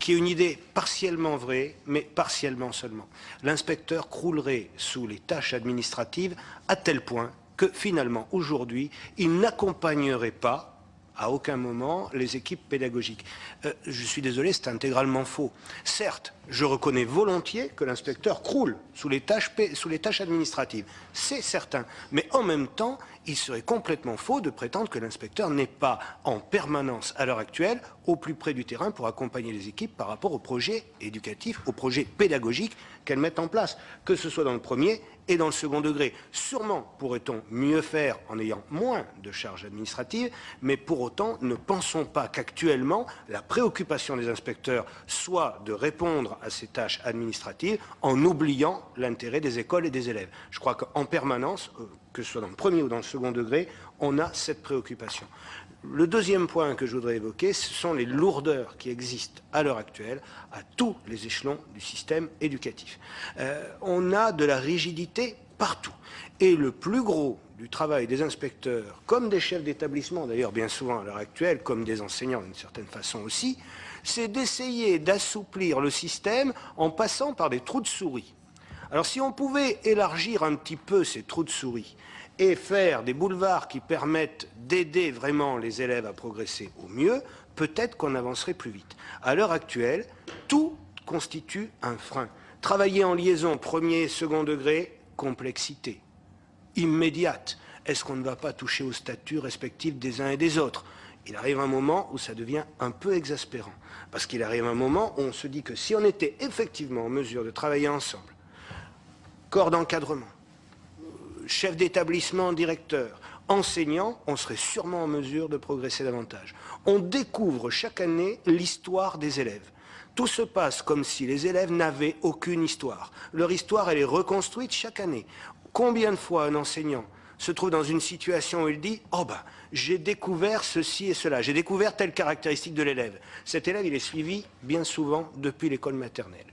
qui est une idée partiellement vraie, mais partiellement seulement. L'inspecteur croulerait sous les tâches administratives à tel point que finalement, aujourd'hui, il n'accompagnerait pas à aucun moment les équipes pédagogiques. Je suis désolé, c'est intégralement faux. Certes, je reconnais volontiers que l'inspecteur croule sous les tâches administratives. C'est certain. Mais en même temps, il serait complètement faux de prétendre que l'inspecteur n'est pas en permanence, à l'heure actuelle, au plus près du terrain pour accompagner les équipes par rapport aux projets éducatifs, aux projets pédagogiques qu'elles mettent en place, que ce soit dans le premier et dans le second degré. Sûrement pourrait-on mieux faire en ayant moins de charges administratives, mais pour autant, ne pensons pas qu'actuellement, la préoccupation des inspecteurs soit de répondre à ces tâches administratives en oubliant l'intérêt des écoles et des élèves. Je crois qu'en permanence, que ce soit dans le premier ou dans le second degré, on a cette préoccupation. Le deuxième point que je voudrais évoquer, ce sont les lourdeurs qui existent à l'heure actuelle à tous les échelons du système éducatif. On a de la rigidité partout. Et le plus gros du travail des inspecteurs, comme des chefs d'établissement, d'ailleurs bien souvent à l'heure actuelle, comme des enseignants d'une certaine façon aussi, c'est d'essayer d'assouplir le système en passant par des trous de souris. Alors si on pouvait élargir un petit peu ces trous de souris et faire des boulevards qui permettent d'aider vraiment les élèves à progresser au mieux, peut-être qu'on avancerait plus vite. À l'heure actuelle, tout constitue un frein. Travailler en liaison premier et second degré, complexité immédiate. Est-ce qu'on ne va pas toucher au statut respectif des uns et des autres? Il arrive un moment où ça devient un peu exaspérant. Parce qu'il arrive un moment où on se dit que si on était effectivement en mesure de travailler ensemble, corps d'encadrement, chef d'établissement, directeur, enseignant, on serait sûrement en mesure de progresser davantage. On découvre chaque année l'histoire des élèves. Tout se passe comme si les élèves n'avaient aucune histoire. Leur histoire, elle est reconstruite chaque année. Combien de fois un enseignant se trouve dans une situation où il dit « Oh ben, j'ai découvert ceci et cela, j'ai découvert telle caractéristique de l'élève ». Cet élève, il est suivi bien souvent depuis l'école maternelle.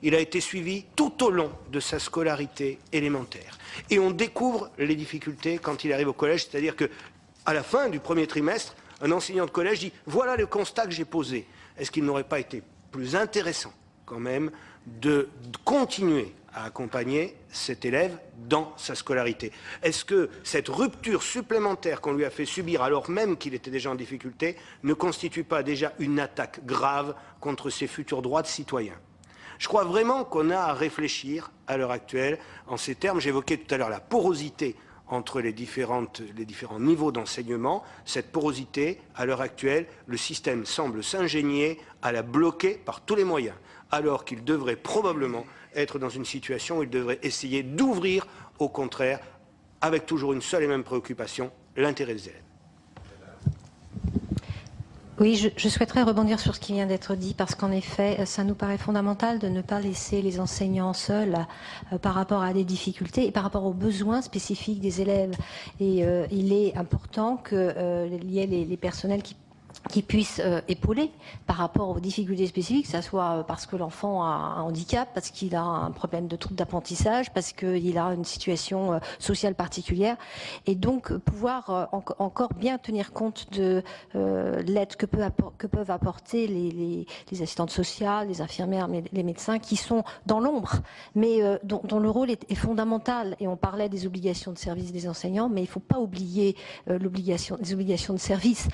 Il a été suivi tout au long de sa scolarité élémentaire. Et on découvre les difficultés quand il arrive au collège, c'est-à-dire qu'à la fin du premier trimestre, un enseignant de collège dit « Voilà le constat que j'ai posé ». Est-ce qu'il n'aurait pas été plus intéressant quand même de continuer à accompagner cet élève dans sa scolarité? Est-ce que cette rupture supplémentaire qu'on lui a fait subir alors même qu'il était déjà en difficulté ne constitue pas déjà une attaque grave contre ses futurs droits de citoyen? Je crois vraiment qu'on a à réfléchir à l'heure actuelle en ces termes. J'évoquais tout à l'heure la porosité entre les différents niveaux d'enseignement. Cette porosité, à l'heure actuelle, le système semble s'ingénier à la bloquer par tous les moyens, alors qu'il devrait probablement être dans une situation où il devrait essayer d'ouvrir, au contraire, avec toujours une seule et même préoccupation, l'intérêt des élèves. Oui, je souhaiterais rebondir sur ce qui vient d'être dit, parce qu'en effet, ça nous paraît fondamental de ne pas laisser les enseignants seuls par rapport à des difficultés et par rapport aux besoins spécifiques des élèves. Et il est important qu'il y ait les personnels qui puissent épauler par rapport aux difficultés spécifiques, que ce soit parce que l'enfant a un handicap, parce qu'il a un problème de trouble d'apprentissage, parce qu'il a une situation sociale particulière, et donc pouvoir encore bien tenir compte de l'aide que peuvent apporter les assistantes sociales, les infirmières, les médecins, qui sont dans l'ombre, mais dont le rôle est fondamental. Et on parlait des obligations de service des enseignants, mais il ne faut pas oublier les obligations de service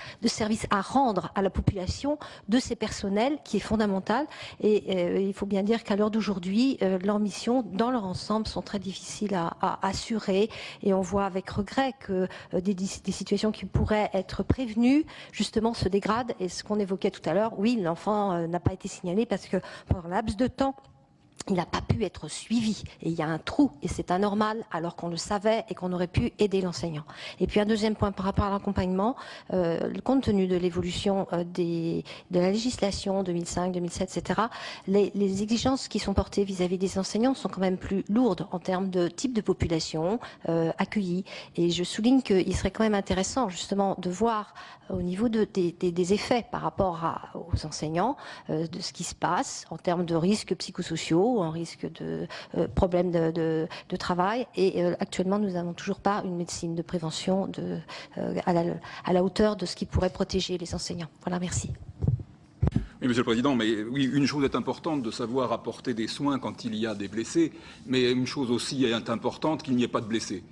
à rendre à la population de ces personnels, qui est fondamental. Et il faut bien dire qu'à l'heure d'aujourd'hui, leurs missions dans leur ensemble sont très difficiles à assurer, et on voit avec regret que des situations qui pourraient être prévenues justement se dégradent. Et ce qu'on évoquait tout à l'heure, oui, l'enfant n'a pas été signalé parce que pendant un laps de temps, il n'a pas pu être suivi, et il y a un trou, et c'est anormal, alors qu'on le savait et qu'on aurait pu aider l'enseignant. Et puis un deuxième point par rapport à l'accompagnement, compte tenu de l'évolution de la législation 2005, 2007, etc., les exigences qui sont portées vis-à-vis des enseignants sont quand même plus lourdes en termes de type de population accueillie. Et je souligne qu'il serait quand même intéressant justement de voir au niveau des effets par rapport aux enseignants, de ce qui se passe en termes de risques psychosociaux, en risque de problèmes de travail. Et actuellement, nous n'avons toujours pas une médecine de prévention à la hauteur de ce qui pourrait protéger les enseignants. Voilà, merci. Oui, Monsieur le Président, mais oui, une chose est importante, de savoir apporter des soins quand il y a des blessés, mais une chose aussi est importante, qu'il n'y ait pas de blessés.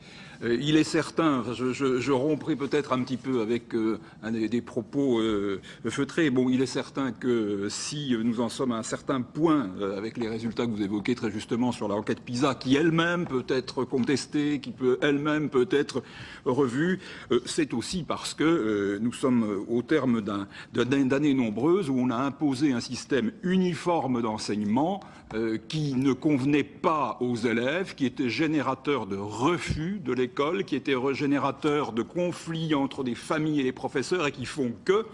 Il est certain, je romprai peut-être un petit peu avec des propos feutrés, bon, il est certain que si nous en sommes à un certain point, avec les résultats que vous évoquez très justement sur l'enquête PISA, qui elle-même peut être contestée, qui peut elle-même peut être revue, c'est aussi parce que nous sommes au terme d'années nombreuses où on a imposé un système uniforme d'enseignement qui ne convenait pas aux élèves, qui était générateur de refus de l'école, qui était générateur de conflits entre des familles et les professeurs, et qui font que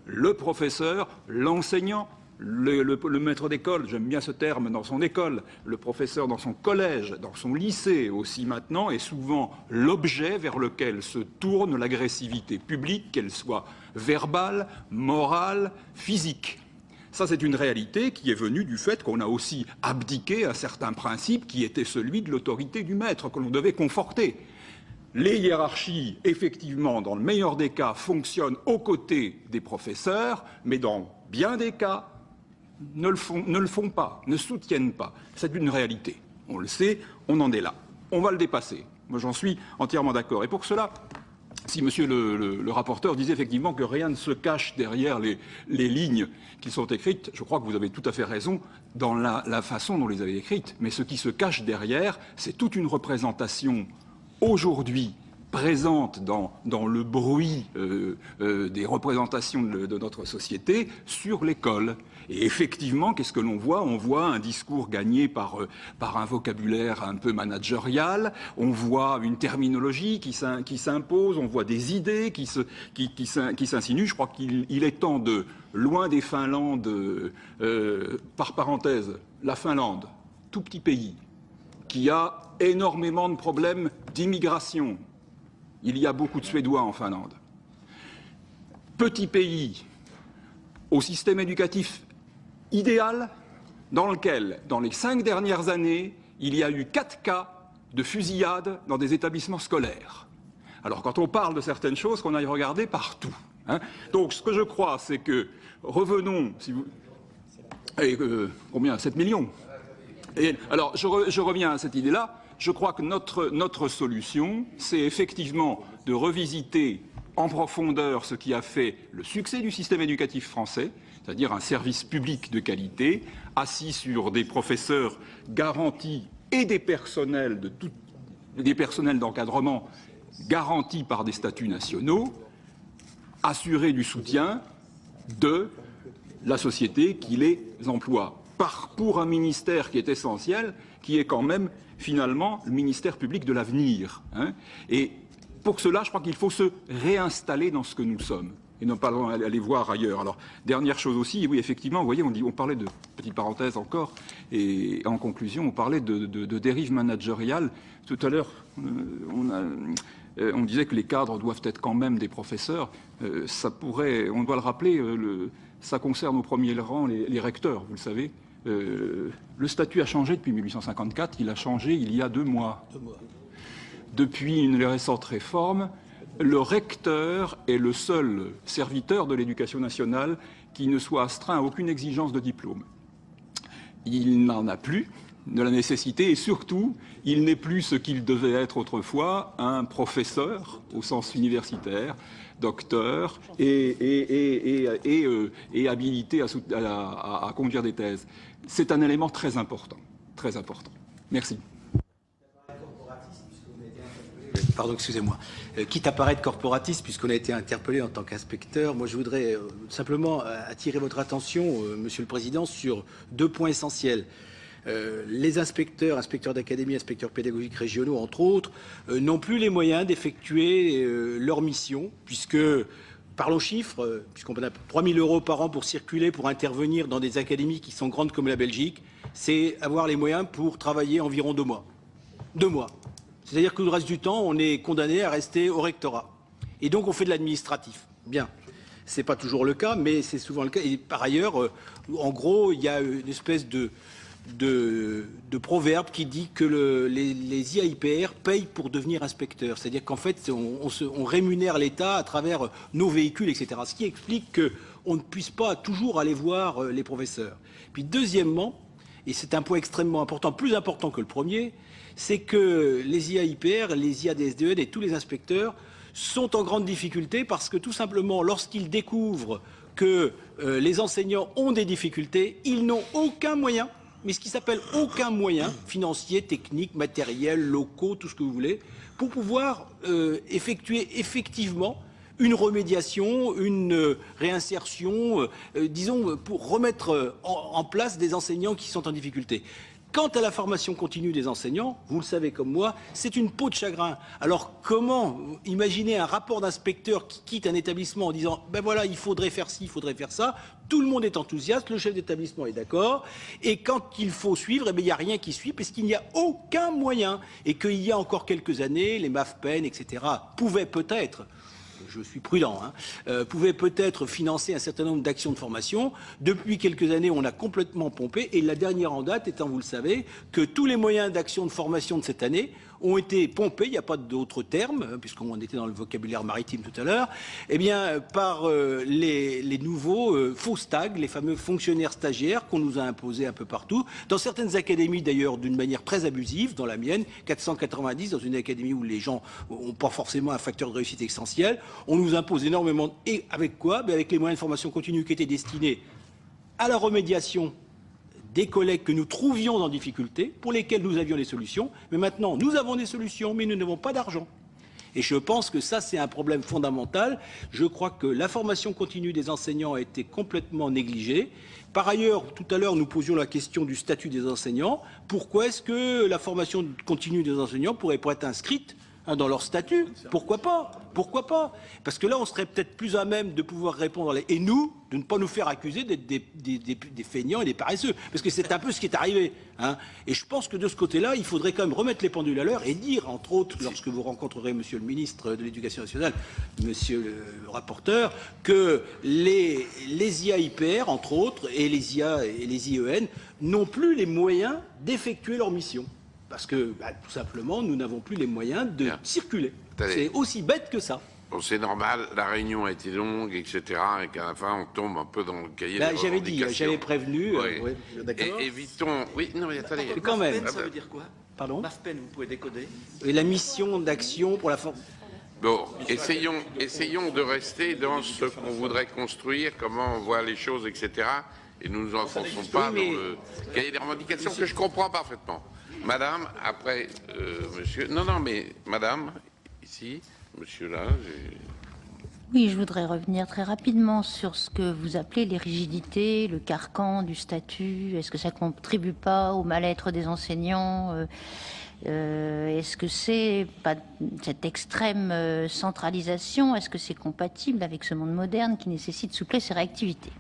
le professeur, l'enseignant, Le maître d'école, j'aime bien ce terme, dans son école, le professeur dans son collège, dans son lycée aussi maintenant, est souvent l'objet vers lequel se tourne l'agressivité publique, qu'elle soit verbale, morale, physique. Ça, c'est une réalité qui est venue du fait qu'on a aussi abdiqué un certain principe qui était celui de l'autorité du maître, que l'on devait conforter. Les hiérarchies, effectivement, dans le meilleur des cas, fonctionnent aux côtés des professeurs, mais dans bien des cas, ne le font pas, ne soutiennent pas. C'est une réalité. On le sait, on en est là. On va le dépasser. Moi, j'en suis entièrement d'accord. Et pour cela, si monsieur le rapporteur disait effectivement que rien ne se cache derrière les lignes qui sont écrites, je crois que vous avez tout à fait raison dans la façon dont vous les avez écrites. Mais ce qui se cache derrière, c'est toute une représentation aujourd'hui présente dans le bruit des représentations de notre société sur l'école. Et effectivement, qu'est-ce que l'on voit? On voit un discours gagné par un vocabulaire un peu managérial, on voit une terminologie qui s'impose, on voit des idées qui s'insinuent. Je crois qu'il est temps de, loin des Finlandes, par parenthèse, la Finlande, tout petit pays, qui a énormément de problèmes d'immigration. Il y a beaucoup de Suédois en Finlande. Petit pays, au système éducatif idéal, dans lequel, dans les 5 dernières années, il y a eu 4 cas de fusillade dans des établissements scolaires. Alors, quand on parle de certaines choses, qu'on aille regarder partout. Hein. Donc, ce que je crois, c'est que, revenons, si vous... combien? 7 millions. Et, alors, je reviens à cette idée-là. Je crois que notre solution, c'est effectivement de revisiter en profondeur ce qui a fait le succès du système éducatif français, c'est-à-dire un service public de qualité, assis sur des professeurs garantis et des personnels d'encadrement garantis par des statuts nationaux, assurer du soutien de la société qui les emploie. Pour un ministère qui est essentiel, qui est quand même finalement le ministère public de l'avenir. Hein. Et pour cela, je crois qu'il faut se réinstaller dans ce que nous sommes et non pas aller voir ailleurs. Alors, dernière chose aussi, oui, effectivement, vous voyez, on parlait de, petite parenthèse encore, et en conclusion, on parlait de dérive managériale. Tout à l'heure, on disait que les cadres doivent être quand même des professeurs. On doit le rappeler, ça concerne au premier rang les recteurs, vous le savez. Le statut a changé depuis 1854, il a changé il y a 2 mois. Depuis une récente réforme, le recteur est le seul serviteur de l'éducation nationale qui ne soit astreint à aucune exigence de diplôme. Il n'en a plus de la nécessité et surtout, il n'est plus ce qu'il devait être autrefois, un professeur au sens universitaire, docteur et habilité à conduire des thèses. C'est un élément très important, très important. Merci. Pardon, excusez-moi. Quitte à paraître corporatiste, puisqu'on a été interpellé en tant qu'inspecteur, moi je voudrais simplement attirer votre attention, Monsieur le Président, sur 2 points essentiels. Les inspecteurs d'académie, inspecteurs pédagogiques régionaux, entre autres, n'ont plus les moyens d'effectuer leur mission, puisque, parlons chiffres, puisqu'on a 3 000 € par an pour circuler, pour intervenir dans des académies qui sont grandes comme la Belgique, c'est avoir les moyens pour travailler environ 2 mois. 2 mois. C'est-à-dire que le reste du temps, on est condamné à rester au rectorat. Et donc, on fait de l'administratif. Bien. Ce n'est pas toujours le cas, mais c'est souvent le cas. Et par ailleurs, en gros, il y a une espèce de proverbe qui dit que les IAIPR payent pour devenir inspecteurs. C'est-à-dire qu'en fait, on rémunère l'État à travers nos véhicules, etc. Ce qui explique qu'on ne puisse pas toujours aller voir les professeurs. Puis deuxièmement, et c'est un point extrêmement important, plus important que le premier, c'est que les IAIPR, les IADSDEN et tous les inspecteurs sont en grande difficulté parce que tout simplement, lorsqu'ils découvrent que les enseignants ont des difficultés, ils n'ont aucun moyen, mais ce qui s'appelle aucun moyen, financier, technique, matériel, locaux, tout ce que vous voulez, pour pouvoir effectuer effectivement une remédiation, une réinsertion, disons, pour remettre en place des enseignants qui sont en difficulté. Quant à la formation continue des enseignants, vous le savez comme moi, c'est une peau de chagrin. Alors comment imaginer un rapport d'inspecteur qui quitte un établissement en disant « ben voilà, il faudrait faire ci, il faudrait faire ça », tout le monde est enthousiaste, le chef d'établissement est d'accord, et quand il faut suivre, eh bien, il n'y a rien qui suit parce qu'il n'y a aucun moyen. Et qu'il y a encore quelques années, les MAFPEN, etc., pouvaient peut-être, je suis prudent, pouvaient peut-être financer un certain nombre d'actions de formation. Depuis quelques années, on a complètement pompé, et la dernière en date étant, vous le savez, que tous les moyens d'action de formation de cette année ont été pompés, il n'y a pas d'autre terme, puisqu'on était dans le vocabulaire maritime tout à l'heure, eh bien, par les nouveaux faux stags, les fameux fonctionnaires stagiaires qu'on nous a imposés un peu partout, dans certaines académies d'ailleurs d'une manière très abusive, dans la mienne, 490, dans une académie où les gens n'ont pas forcément un facteur de réussite essentiel, on nous impose énormément, et avec quoi? Avec les moyens de formation continue qui étaient destinés à la remédiation des collègues que nous trouvions en difficulté, pour lesquels nous avions des solutions, mais maintenant nous avons des solutions, mais nous n'avons pas d'argent. Et je pense que ça, c'est un problème fondamental. Je crois que la formation continue des enseignants a été complètement négligée. Par ailleurs, tout à l'heure, nous posions la question du statut des enseignants. Pourquoi est-ce que la formation continue des enseignants pourrait pas être inscrite dans leur statut? Pourquoi pas? Pourquoi pas? Parce que là, on serait peut-être plus à même de pouvoir répondre, et nous, de ne pas nous faire accuser d'être des feignants et des paresseux. Parce que c'est un peu ce qui est arrivé. Et je pense que de ce côté-là, il faudrait quand même remettre les pendules à l'heure et dire, entre autres, lorsque vous rencontrerez Monsieur le ministre de l'Éducation nationale, Monsieur le rapporteur, que les IAIPR, entre autres, et les IA et les IEN, n'ont plus les moyens d'effectuer leur mission. Parce que, tout simplement, nous n'avons plus les moyens de circuler. C'est aussi bête que ça. Bon, c'est normal, la réunion a été longue, etc., et qu'à la fin, on tombe un peu dans le cahier des J'avais dit, j'avais prévenu. Oui. Évitons... Oui, non, mais attendez. Mais quand même. Ça veut dire quoi? Pardon? MAFPEN, vous pouvez décoder? Et la mission d'action pour la forme... Bon, essayons de rester dans ce qu'on voudrait construire, comment on voit les choses, etc., et nous ne nous enfonçons pas dans le cahier des revendications que je comprends parfaitement. Madame, après, monsieur... Non, mais madame, ici, monsieur là... Oui, je voudrais revenir très rapidement sur ce que vous appelez les rigidités, le carcan du statut. Est-ce que ça contribue pas au mal-être des enseignants? Est-ce que c'est pas cette extrême centralisation? Est-ce que c'est compatible avec ce monde moderne qui nécessite souplesse et réactivité?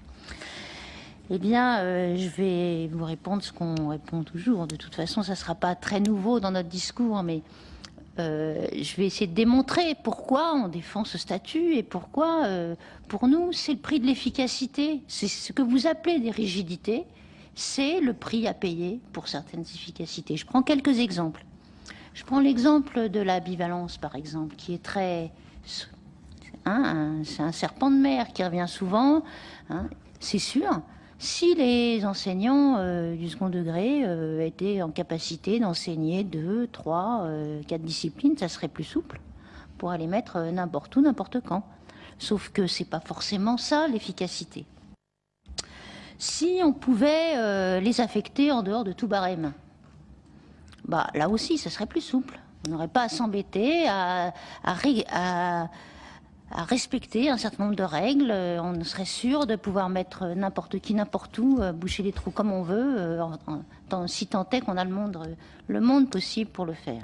Eh bien, je vais vous répondre ce qu'on répond toujours. De toute façon, ça ne sera pas très nouveau dans notre discours, mais je vais essayer de démontrer pourquoi on défend ce statut et pourquoi, pour nous, c'est le prix de l'efficacité. C'est ce que vous appelez des rigidités, c'est le prix à payer pour certaines efficacités. Je prends quelques exemples. Je prends l'exemple de la bivalence, par exemple, qui est très... c'est un serpent de mer qui revient souvent, c'est sûr. Si les enseignants du second degré étaient en capacité d'enseigner 2, 3, 4 disciplines, ça serait plus souple pour aller mettre n'importe où, n'importe quand. Sauf que c'est pas forcément ça l'efficacité. Si on pouvait les affecter en dehors de tout barème, là aussi, ça serait plus souple. On n'aurait pas à s'embêter à respecter un certain nombre de règles. On serait sûr de pouvoir mettre n'importe qui, n'importe où, boucher les trous comme on veut, si tant est qu'on a le monde possible pour le faire.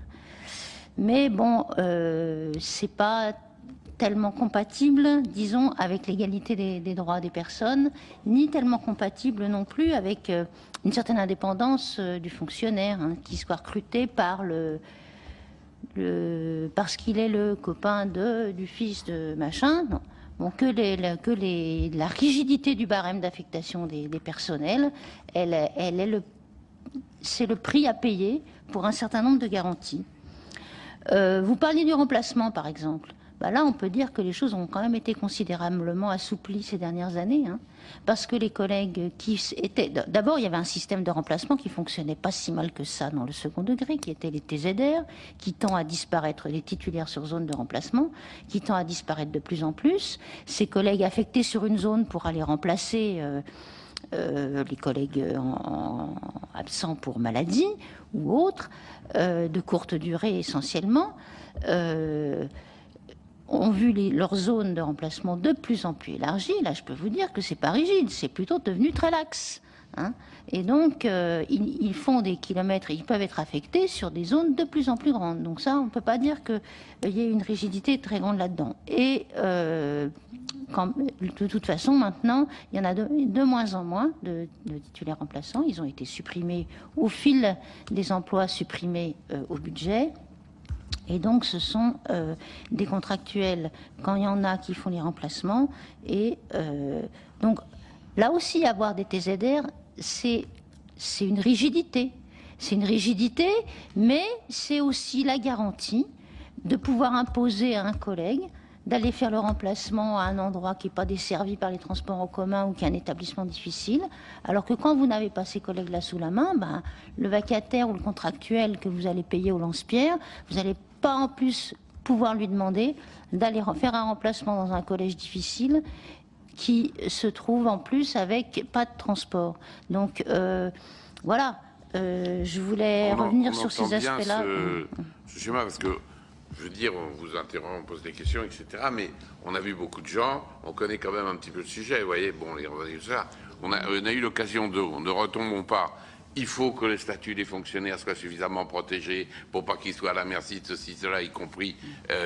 Mais bon, c'est pas tellement compatible, disons, avec l'égalité des droits des personnes, ni tellement compatible non plus avec une certaine indépendance du fonctionnaire, qui soit recruté par parce qu'il est le copain du fils de machin. Non. Bon, la rigidité du barème d'affectation des personnels, c'est le prix à payer pour un certain nombre de garanties. Vous parliez du remplacement, par exemple. Là, on peut dire que les choses ont quand même été considérablement assouplies ces dernières années, parce que les collègues qui étaient... D'abord, il y avait un système de remplacement qui fonctionnait pas si mal que ça dans le second degré, qui était les TZR, qui tend à disparaître, les titulaires sur zone de remplacement, qui tend à disparaître de plus en plus. Ces collègues affectés sur une zone pour aller remplacer les collègues absents pour maladie ou autres, de courte durée essentiellement, ont vu leurs zones de remplacement de plus en plus élargies. Là, je peux vous dire que c'est pas rigide, c'est plutôt devenu très lax. Hein. Et donc, ils font des kilomètres, ils peuvent être affectés sur des zones de plus en plus grandes. Donc ça, on ne peut pas dire qu'il y ait une rigidité très grande là-dedans. Et de toute façon, maintenant, il y en a de moins en moins de titulaires remplaçants. Ils ont été supprimés au fil des emplois supprimés au budget. Et donc, ce sont des contractuels, quand il y en a, qui font les remplacements. Et donc, là aussi, avoir des TZR, c'est une rigidité. C'est une rigidité, mais c'est aussi la garantie de pouvoir imposer à un collègue d'aller faire le remplacement à un endroit qui n'est pas desservi par les transports en commun ou qui est un établissement difficile, alors que quand vous n'avez pas ces collègues-là sous la main, le vacataire ou le contractuel que vous allez payer au lance-pierre, vous n'allez pas en plus pouvoir lui demander d'aller faire un remplacement dans un collège difficile qui se trouve en plus avec pas de transport. Donc voilà, je voulais revenir sur ces aspects-là. Excusez-moi, parce que je veux dire, on vous interrompt, on pose des questions, etc. Mais on a vu beaucoup de gens, on connaît quand même un petit peu le sujet. Vous voyez, bon, on a eu l'occasion de, ne retombons pas. Il faut que le statut des fonctionnaires soit suffisamment protégé pour pas qu'ils soient à la merci de ceci, cela, y compris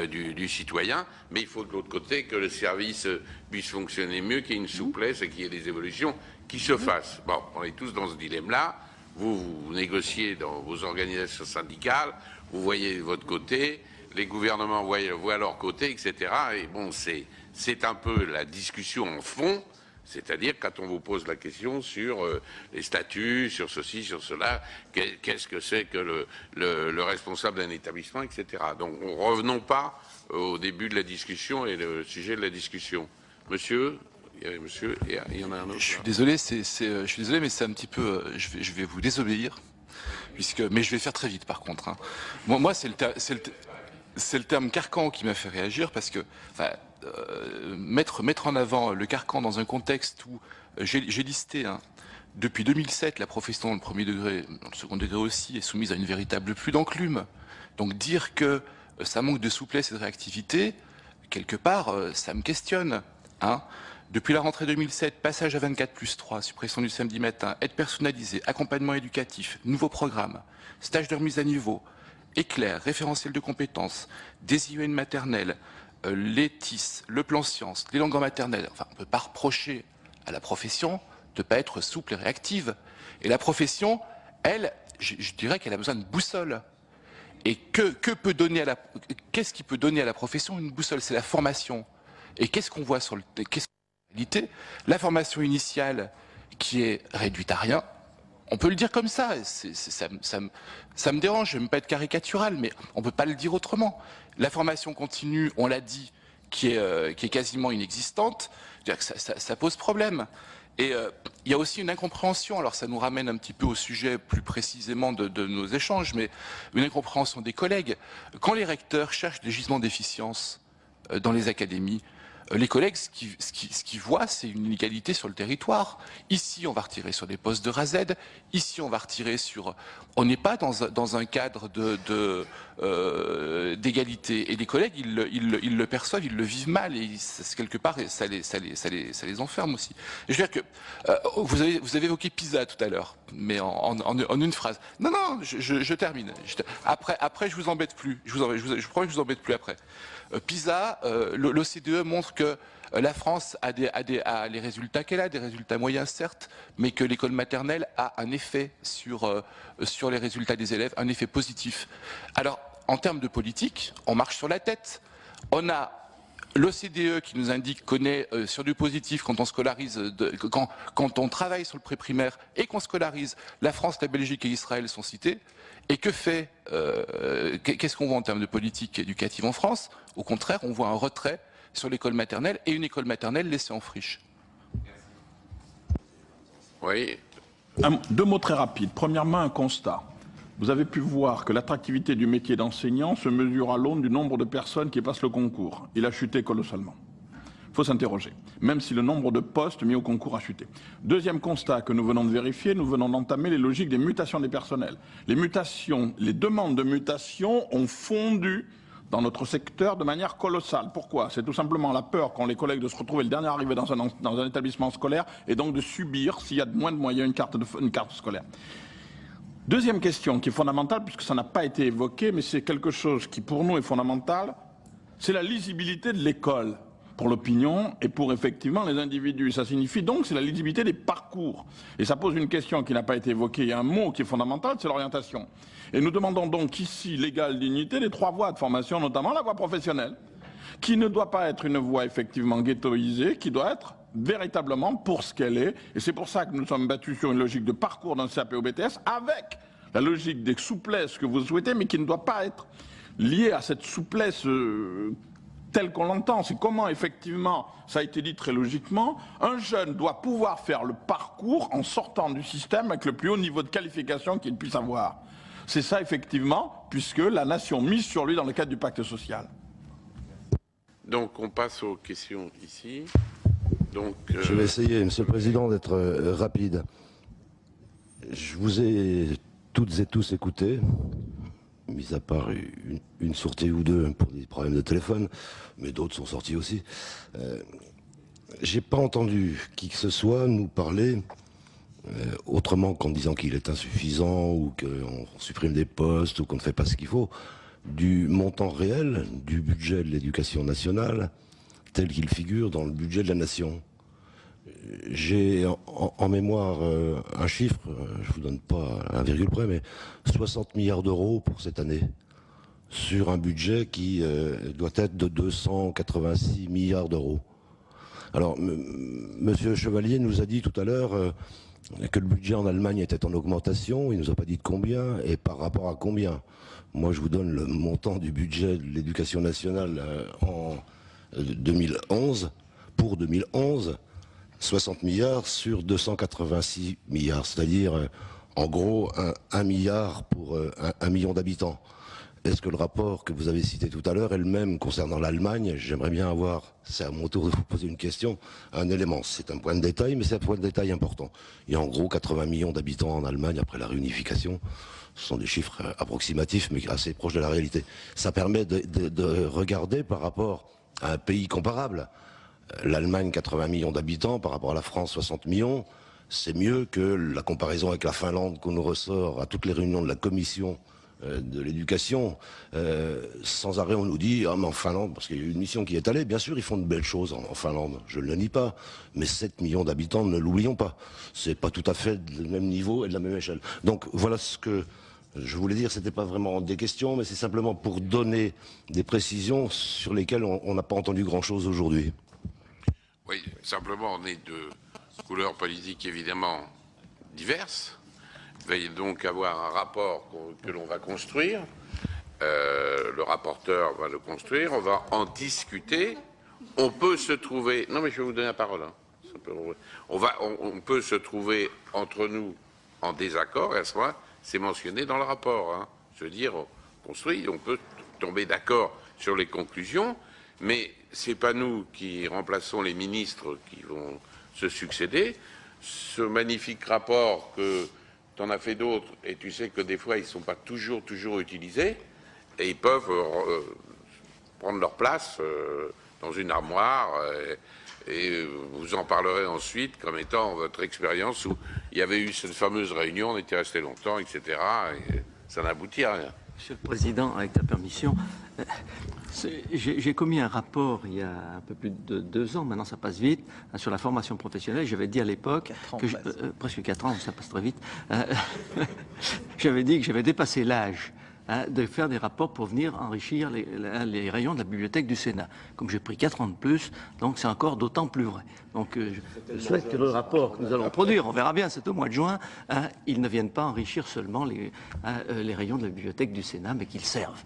du citoyen. Mais il faut de l'autre côté que le service puisse fonctionner mieux, qu'il y ait une souplesse et qu'il y ait des évolutions qui se fassent. Bon, on est tous dans ce dilemme-là. Vous négociez dans vos organisations syndicales, vous voyez de votre côté, les gouvernements voient leur côté, etc. Et bon, c'est un peu la discussion en fond. C'est-à-dire, quand on vous pose la question sur les statuts, sur ceci, sur cela, qu'est-ce que c'est que le responsable d'un établissement, etc. Donc, revenons pas au début de la discussion et le sujet de la discussion. Monsieur, il y avait monsieur, et il y en a un autre. Je suis désolé, mais c'est un petit peu... je vais vous désobéir, mais je vais faire très vite, par contre. Hein. Moi, c'est le terme carcan qui m'a fait réagir, parce que... mettre en avant le carcan dans un contexte où j'ai listé, depuis 2007, la profession dans le premier degré, dans le second degré aussi, est soumise à une véritable pluie d'enclume. Donc dire que ça manque de souplesse et de réactivité, quelque part, ça me questionne. Hein. Depuis la rentrée 2007, passage à 24+3, suppression du samedi matin, aide personnalisée, accompagnement éducatif, nouveaux programmes, stage de remise à niveau, éclair, référentiel de compétences, des IEN maternelles, les TIS, le plan science, les langues maternelles. Enfin, on ne peut pas reprocher à la profession de ne pas être souple et réactive. Et la profession, elle, je dirais qu'elle a besoin de boussole. Et qu'est-ce qui peut donner à la profession une boussole? C'est la formation. Et qu'est-ce qu'on voit sur la réalité? La formation initiale qui est réduite à rien. On peut le dire comme ça. Ça me dérange, je ne veux pas être caricatural, mais on ne peut pas le dire autrement. La formation continue, on l'a dit, qui est quasiment inexistante, c'est-à-dire que ça pose problème. Et il y a aussi une incompréhension, alors ça nous ramène un petit peu au sujet plus précisément de nos échanges, mais une incompréhension des collègues. Quand les recteurs cherchent des gisements d'efficience dans les académies, les collègues, ce qu'ils voient, c'est une inégalité sur le territoire. Ici, on va retirer sur des postes de RASED. Ici, on va retirer sur... On n'est pas dans un cadre d'égalité. Et les collègues, ils le perçoivent, ils le vivent mal. Et quelque part, ça les enferme aussi. Et je veux dire que... vous avez évoqué PISA tout à l'heure, mais en une phrase. Non, je termine. Après, je vous embête plus. Je promets que je vous embête plus après. PISA, l'OCDE montre que la France a les résultats qu'elle a, des résultats moyens certes, mais que l'école maternelle a un effet sur les résultats des élèves, un effet positif. Alors, en termes de politique, on marche sur la tête. On a l'OCDE qui nous indique qu'on est sur du positif quand on scolarise, quand on travaille sur le pré-primaire et qu'on scolarise. La France, la Belgique et Israël sont cités. Et qu'est-ce qu'on voit en termes de politique éducative en France? Au contraire, on voit un retrait sur l'école maternelle et une école maternelle laissée en friche. Oui. Deux mots très rapides. Premièrement, un constat. Vous avez pu voir que l'attractivité du métier d'enseignant se mesure à l'aune du nombre de personnes qui passent le concours. Il a chuté colossalement. Il faut s'interroger, même si le nombre de postes mis au concours a chuté. Deuxième constat que nous venons de vérifier, nous venons d'entamer les logiques des mutations des personnels. Les demandes de mutation ont fondu dans notre secteur de manière colossale. Pourquoi? C'est tout simplement la peur qu'ont les collègues de se retrouver le dernier arrivé dans un établissement scolaire et donc de subir, s'il y a moins de moyens, une carte scolaire. Deuxième question qui est fondamentale, puisque ça n'a pas été évoqué, mais c'est quelque chose qui pour nous est fondamental, c'est la lisibilité de l'école pour l'opinion et pour effectivement les individus. Ça signifie donc c'est la lisibilité des parcours. Et ça pose une question qui n'a pas été évoquée. Il y a un mot qui est fondamental, c'est l'orientation. Et nous demandons donc ici l'égale dignité des 3 voies de formation, notamment la voie professionnelle, qui ne doit pas être une voie effectivement ghettoisée, qui doit être véritablement pour ce qu'elle est. Et c'est pour ça que nous sommes battus sur une logique de parcours d'un CAP au BTS avec la logique des souplesses que vous souhaitez, mais qui ne doit pas être liée à cette souplesse telle qu'on l'entend. C'est comment effectivement, ça a été dit très logiquement, un jeune doit pouvoir faire le parcours en sortant du système avec le plus haut niveau de qualification qu'il puisse avoir. C'est ça effectivement, puisque la nation mise sur lui dans le cadre du pacte social. Donc on passe aux questions ici. Donc, Je vais essayer, Monsieur le Président, d'être rapide. Je vous ai toutes et tous écoutés, mis à part une sortie ou deux pour des problèmes de téléphone, mais d'autres sont sortis aussi. J'ai pas entendu qui que ce soit nous parler autrement qu'en disant qu'il est insuffisant ou qu'on supprime des postes ou qu'on ne fait pas ce qu'il faut, du montant réel du budget de l'éducation nationale tel qu'il figure dans le budget de la nation. J'ai en mémoire un chiffre, je vous donne pas un virgule près, mais 60 milliards d'euros pour cette année, sur un budget qui doit être de 286 milliards d'euros. Alors, Monsieur Chevalier nous a dit tout à l'heure que le budget en Allemagne était en augmentation, il nous a pas dit de combien et par rapport à combien. Moi, je vous donne le montant du budget de l'éducation nationale en 2011, pour 2011, 60 milliards sur 286 milliards, c'est-à-dire en gros 1 milliard pour 1 million d'habitants. Est-ce que le rapport que vous avez cité tout à l'heure est le même concernant l'Allemagne? J'aimerais bien avoir, c'est à mon tour de vous poser une question, un élément. C'est un point de détail, mais c'est un point de détail important. Il y a en gros 80 millions d'habitants en Allemagne après la réunification. Ce sont des chiffres approximatifs, mais assez proches de la réalité. Ça permet de regarder par rapport à un pays comparable. L'Allemagne, 80 millions d'habitants, par rapport à la France, 60 millions. C'est mieux que la comparaison avec la Finlande qu'on nous ressort à toutes les réunions de la commission de l'éducation. Sans arrêt, on nous dit, ah, mais en Finlande, parce qu'il y a eu une mission qui est allée, bien sûr, ils font de belles choses en Finlande, je ne le nie pas, mais 7 millions d'habitants, ne l'oublions pas. C'est pas tout à fait le même niveau et de la même échelle. Donc, voilà ce que je voulais dire, c'était pas vraiment des questions, mais c'est simplement pour donner des précisions sur lesquelles on n'a pas entendu grand-chose aujourd'hui. Oui, simplement, on est de couleurs politiques évidemment diverses. Il va donc avoir un rapport que l'on va construire. Le rapporteur va le construire. On va en discuter. On peut se trouver... Non, mais je vais vous donner la parole. Hein. On peut se trouver entre nous en désaccord, et à ce moment-là, c'est mentionné dans le rapport. Hein. Je veux dire, on construit, on peut tomber d'accord sur les conclusions, mais c'est pas nous qui remplaçons les ministres qui vont se succéder. Ce magnifique rapport que tu en as fait d'autres, et tu sais que des fois ils ne sont pas toujours utilisés, et ils peuvent prendre leur place dans une armoire, et vous en parlerez ensuite comme étant votre expérience où il y avait eu cette fameuse réunion, on était resté longtemps, etc., et ça n'aboutit à rien. Monsieur le Président, avec ta permission, j'ai commis un rapport il y a un peu plus de 2 ans, maintenant ça passe vite, sur la formation professionnelle. J'avais dit à l'époque, presque 4 ans, ça passe très vite, j'avais dit que j'avais dépassé l'âge de faire des rapports pour venir enrichir les rayons de la bibliothèque du Sénat. Comme j'ai pris 4 ans de plus, donc c'est encore d'autant plus vrai. Donc je souhaite que le rapport que nous allons produire, on verra bien, c'est au mois de juin, il ne vienne pas enrichir seulement les rayons de la bibliothèque du Sénat, mais qu'ils servent.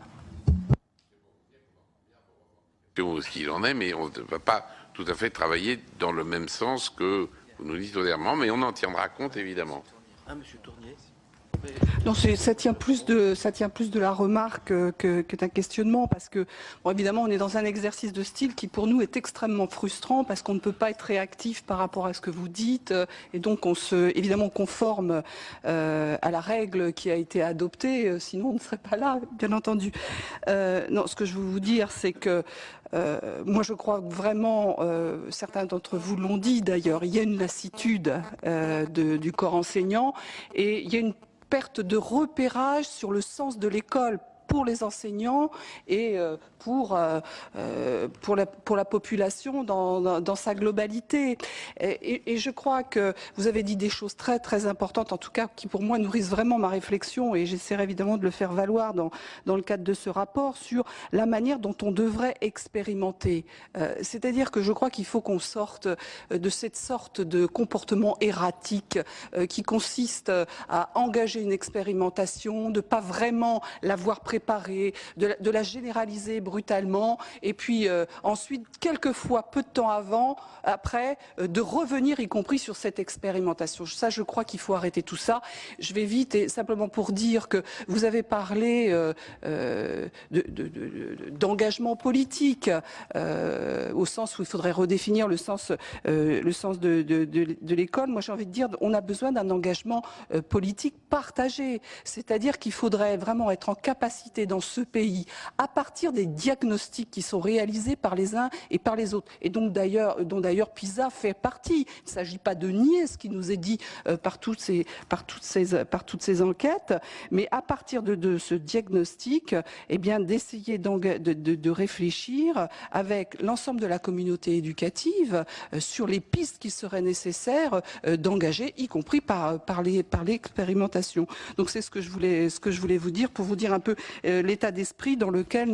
Ce qu'il en est, mais on ne va pas tout à fait travailler dans le même sens que vous nous dites au dernier moment, mais on en tiendra compte évidemment. Monsieur Tournier. Non, ça tient plus de la remarque que d'un questionnement, parce que bon, évidemment on est dans un exercice de style qui pour nous est extrêmement frustrant parce qu'on ne peut pas être réactif par rapport à ce que vous dites et donc on se évidemment conforme à la règle qui a été adoptée, sinon on ne serait pas là, bien entendu. Non, ce que je veux vous dire, c'est que moi, je crois vraiment, certains d'entre vous l'ont dit d'ailleurs, il y a une lassitude du corps enseignant et il y a une perte de repérage sur le sens de l'école pour les enseignants et pour la population dans sa globalité. Et je crois que vous avez dit des choses très très importantes, en tout cas qui pour moi nourrissent vraiment ma réflexion, et j'essaierai évidemment de le faire valoir dans le cadre de ce rapport, sur la manière dont on devrait expérimenter. C'est-à-dire que je crois qu'il faut qu'on sorte de cette sorte de comportement erratique qui consiste à engager une expérimentation, de pas vraiment l'avoir préparée, de la généraliser brutalement et puis ensuite, quelquefois, peu de temps après, de revenir y compris sur cette expérimentation. Ça, je crois qu'il faut arrêter tout ça. Je vais vite et simplement pour dire que vous avez parlé d'engagement politique au sens où il faudrait redéfinir le sens de l'école. Moi, j'ai envie de dire on a besoin d'un engagement politique partagé. C'est-à-dire qu'il faudrait vraiment être en capacité dans ce pays, à partir des diagnostics qui sont réalisés par les uns et par les autres, et donc dont d'ailleurs PISA fait partie. Il ne s'agit pas de nier ce qui nous est dit par toutes ces enquêtes, mais à partir de ce diagnostic, eh bien d'essayer de réfléchir avec l'ensemble de la communauté éducative sur les pistes qui seraient nécessaires d'engager, y compris par l'expérimentation. Donc c'est ce que je voulais vous dire, pour vous dire un peu l'état d'esprit dans lequel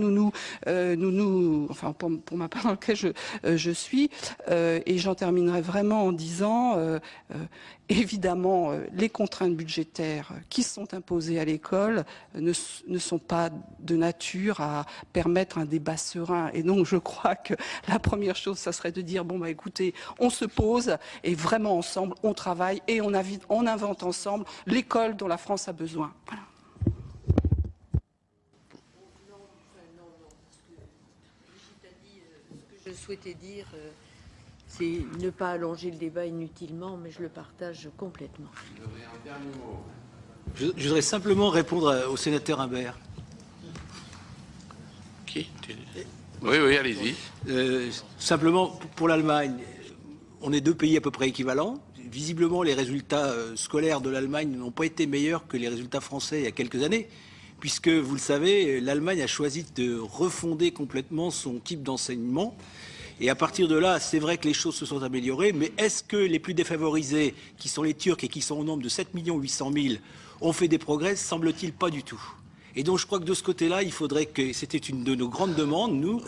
enfin pour ma part dans lequel je suis, et j'en terminerai vraiment en disant évidemment les contraintes budgétaires qui sont imposées à l'école ne sont pas de nature à permettre un débat serein, et donc je crois que la première chose ça serait de dire bon bah écoutez, on se pose et vraiment ensemble on travaille et on invente ensemble l'école dont la France a besoin. Voilà. Je souhaitais dire, c'est ne pas allonger le débat inutilement, mais je le partage complètement. Je voudrais simplement répondre au sénateur Imbert. Qui? Oui, allez-y. Simplement, pour l'Allemagne, on est deux pays à peu près équivalents. Visiblement, les résultats scolaires de l'Allemagne n'ont pas été meilleurs que les résultats français il y a quelques années, puisque, vous le savez, l'Allemagne a choisi de refonder complètement son type d'enseignement. Et à partir de là, c'est vrai que les choses se sont améliorées, mais est-ce que les plus défavorisés, qui sont les Turcs et qui sont au nombre de 7 800 000, ont fait des progrès? Semble-t-il pas du tout. Et donc je crois que de ce côté-là, il faudrait que, c'était une de nos grandes demandes, nous,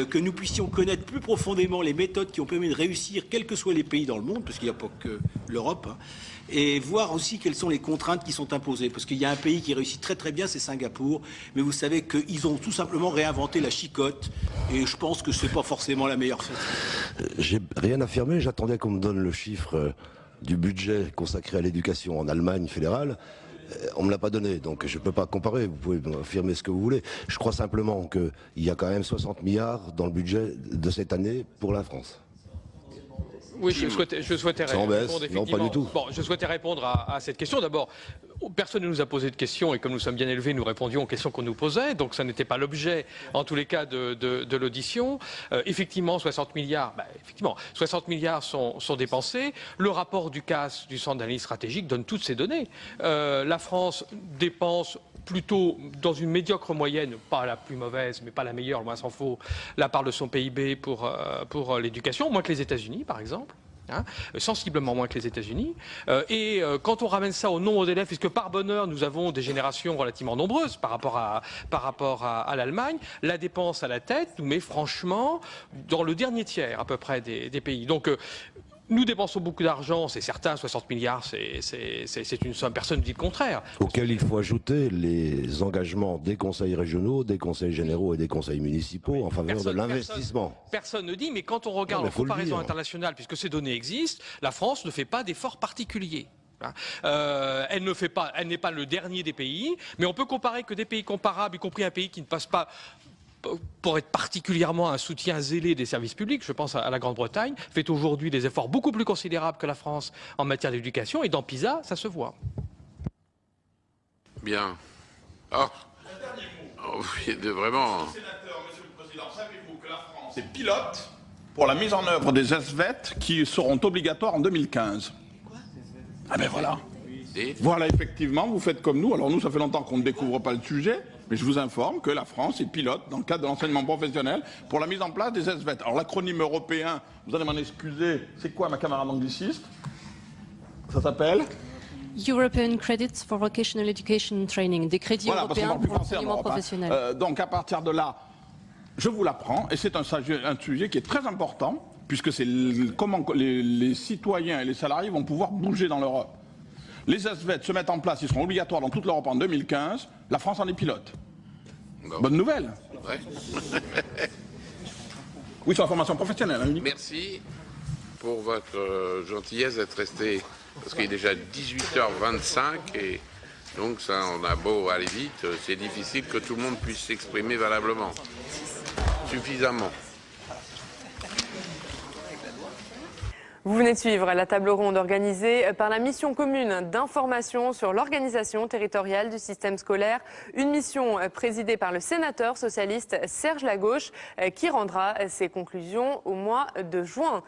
que nous puissions connaître plus profondément les méthodes qui ont permis de réussir, quels que soient les pays dans le monde, parce qu'il n'y a pas que l'Europe, hein, et voir aussi quelles sont les contraintes qui sont imposées. Parce qu'il y a un pays qui réussit très très bien, c'est Singapour, mais vous savez qu'ils ont tout simplement réinventé la chicotte, et je pense que ce n'est pas forcément la meilleure façon. J'ai rien affirmé, j'attendais qu'on me donne le chiffre du budget consacré à l'éducation en Allemagne fédérale. On ne me l'a pas donné, donc je ne peux pas comparer, vous pouvez affirmer ce que vous voulez. Je crois simplement qu'il y a quand même 60 milliards dans le budget de cette année pour la France. Oui, je souhaitais répondre, non, pas du tout. Bon, je souhaitais répondre à cette question. D'abord, personne ne nous a posé de questions, et comme nous sommes bien élevés, nous répondions aux questions qu'on nous posait, donc ça n'était pas l'objet, en tous les cas, de l'audition. Effectivement, 60 milliards, effectivement, 60 milliards sont dépensés. Le rapport du CAS, du Centre d'analyse stratégique, donne toutes ces données. La France dépense plutôt dans une médiocre moyenne, pas la plus mauvaise, mais pas la meilleure, loin s'en faut, la part de son PIB pour l'éducation, moins que les États-Unis, par exemple. Hein, sensiblement moins que les États-Unis. Et quand on ramène ça au nombre d'élèves, puisque par bonheur nous avons des générations relativement nombreuses par rapport à l'Allemagne, la dépense à la tête nous met franchement dans le dernier tiers à peu près des pays. Donc nous dépensons beaucoup d'argent, c'est certain, 60 milliards, c'est une somme, personne ne dit le contraire. Auquel il faut ajouter les engagements des conseils régionaux, des conseils généraux et des conseils municipaux en faveur de l'investissement. Personne ne dit, mais quand on regarde en comparaison internationale, puisque ces données existent, la France ne fait pas d'efforts particuliers. Elle n'est pas le dernier des pays, mais on peut comparer que des pays comparables, y compris un pays qui ne passe pas pour être particulièrement un soutien zélé des services publics, je pense à la Grande-Bretagne, fait aujourd'hui des efforts beaucoup plus considérables que la France en matière d'éducation, et dans PISA, ça se voit. Bien. Oh, vraiment... Monsieur le Président, savez-vous que la France est pilote pour la mise en œuvre des SVET qui seront obligatoires en 2015 ? Ah ben voilà. Voilà, effectivement, vous faites comme nous. Alors nous, ça fait longtemps qu'on ne découvre pas le sujet, mais je vous informe que la France est pilote dans le cadre de l'enseignement professionnel pour la mise en place des SVET. Alors l'acronyme européen, vous allez m'en excuser, c'est quoi ma camarade angliciste? Ça s'appelle European Credits for Vocational Education and Training, des crédits européens pour l'enseignement professionnel. Donc à partir de là, je vous l'apprends, et c'est un sujet qui est très important, puisque c'est comment les citoyens et les salariés vont pouvoir bouger dans l'Europe. Les SVET se mettent en place, ils seront obligatoires dans toute l'Europe en 2015, la France en est pilote. Bon. Bonne nouvelle. Ouais. Oui, sur la formation professionnelle. Hein, merci pour votre gentillesse d'être resté, parce qu'il est déjà 18h25, et donc ça, on a beau aller vite, c'est difficile que tout le monde puisse s'exprimer valablement, suffisamment. Vous venez de suivre la table ronde organisée par la mission commune d'information sur l'organisation territoriale du système scolaire. Une mission présidée par le sénateur socialiste Serge Lagauche qui rendra ses conclusions au mois de juin.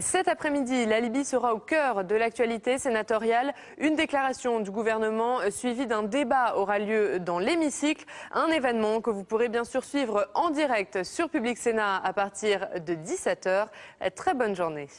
Cet après-midi, la Libye sera au cœur de l'actualité sénatoriale. Une déclaration du gouvernement suivie d'un débat aura lieu dans l'hémicycle. Un événement que vous pourrez bien sûr suivre en direct sur Public Sénat à partir de 17h. Très bonne journée.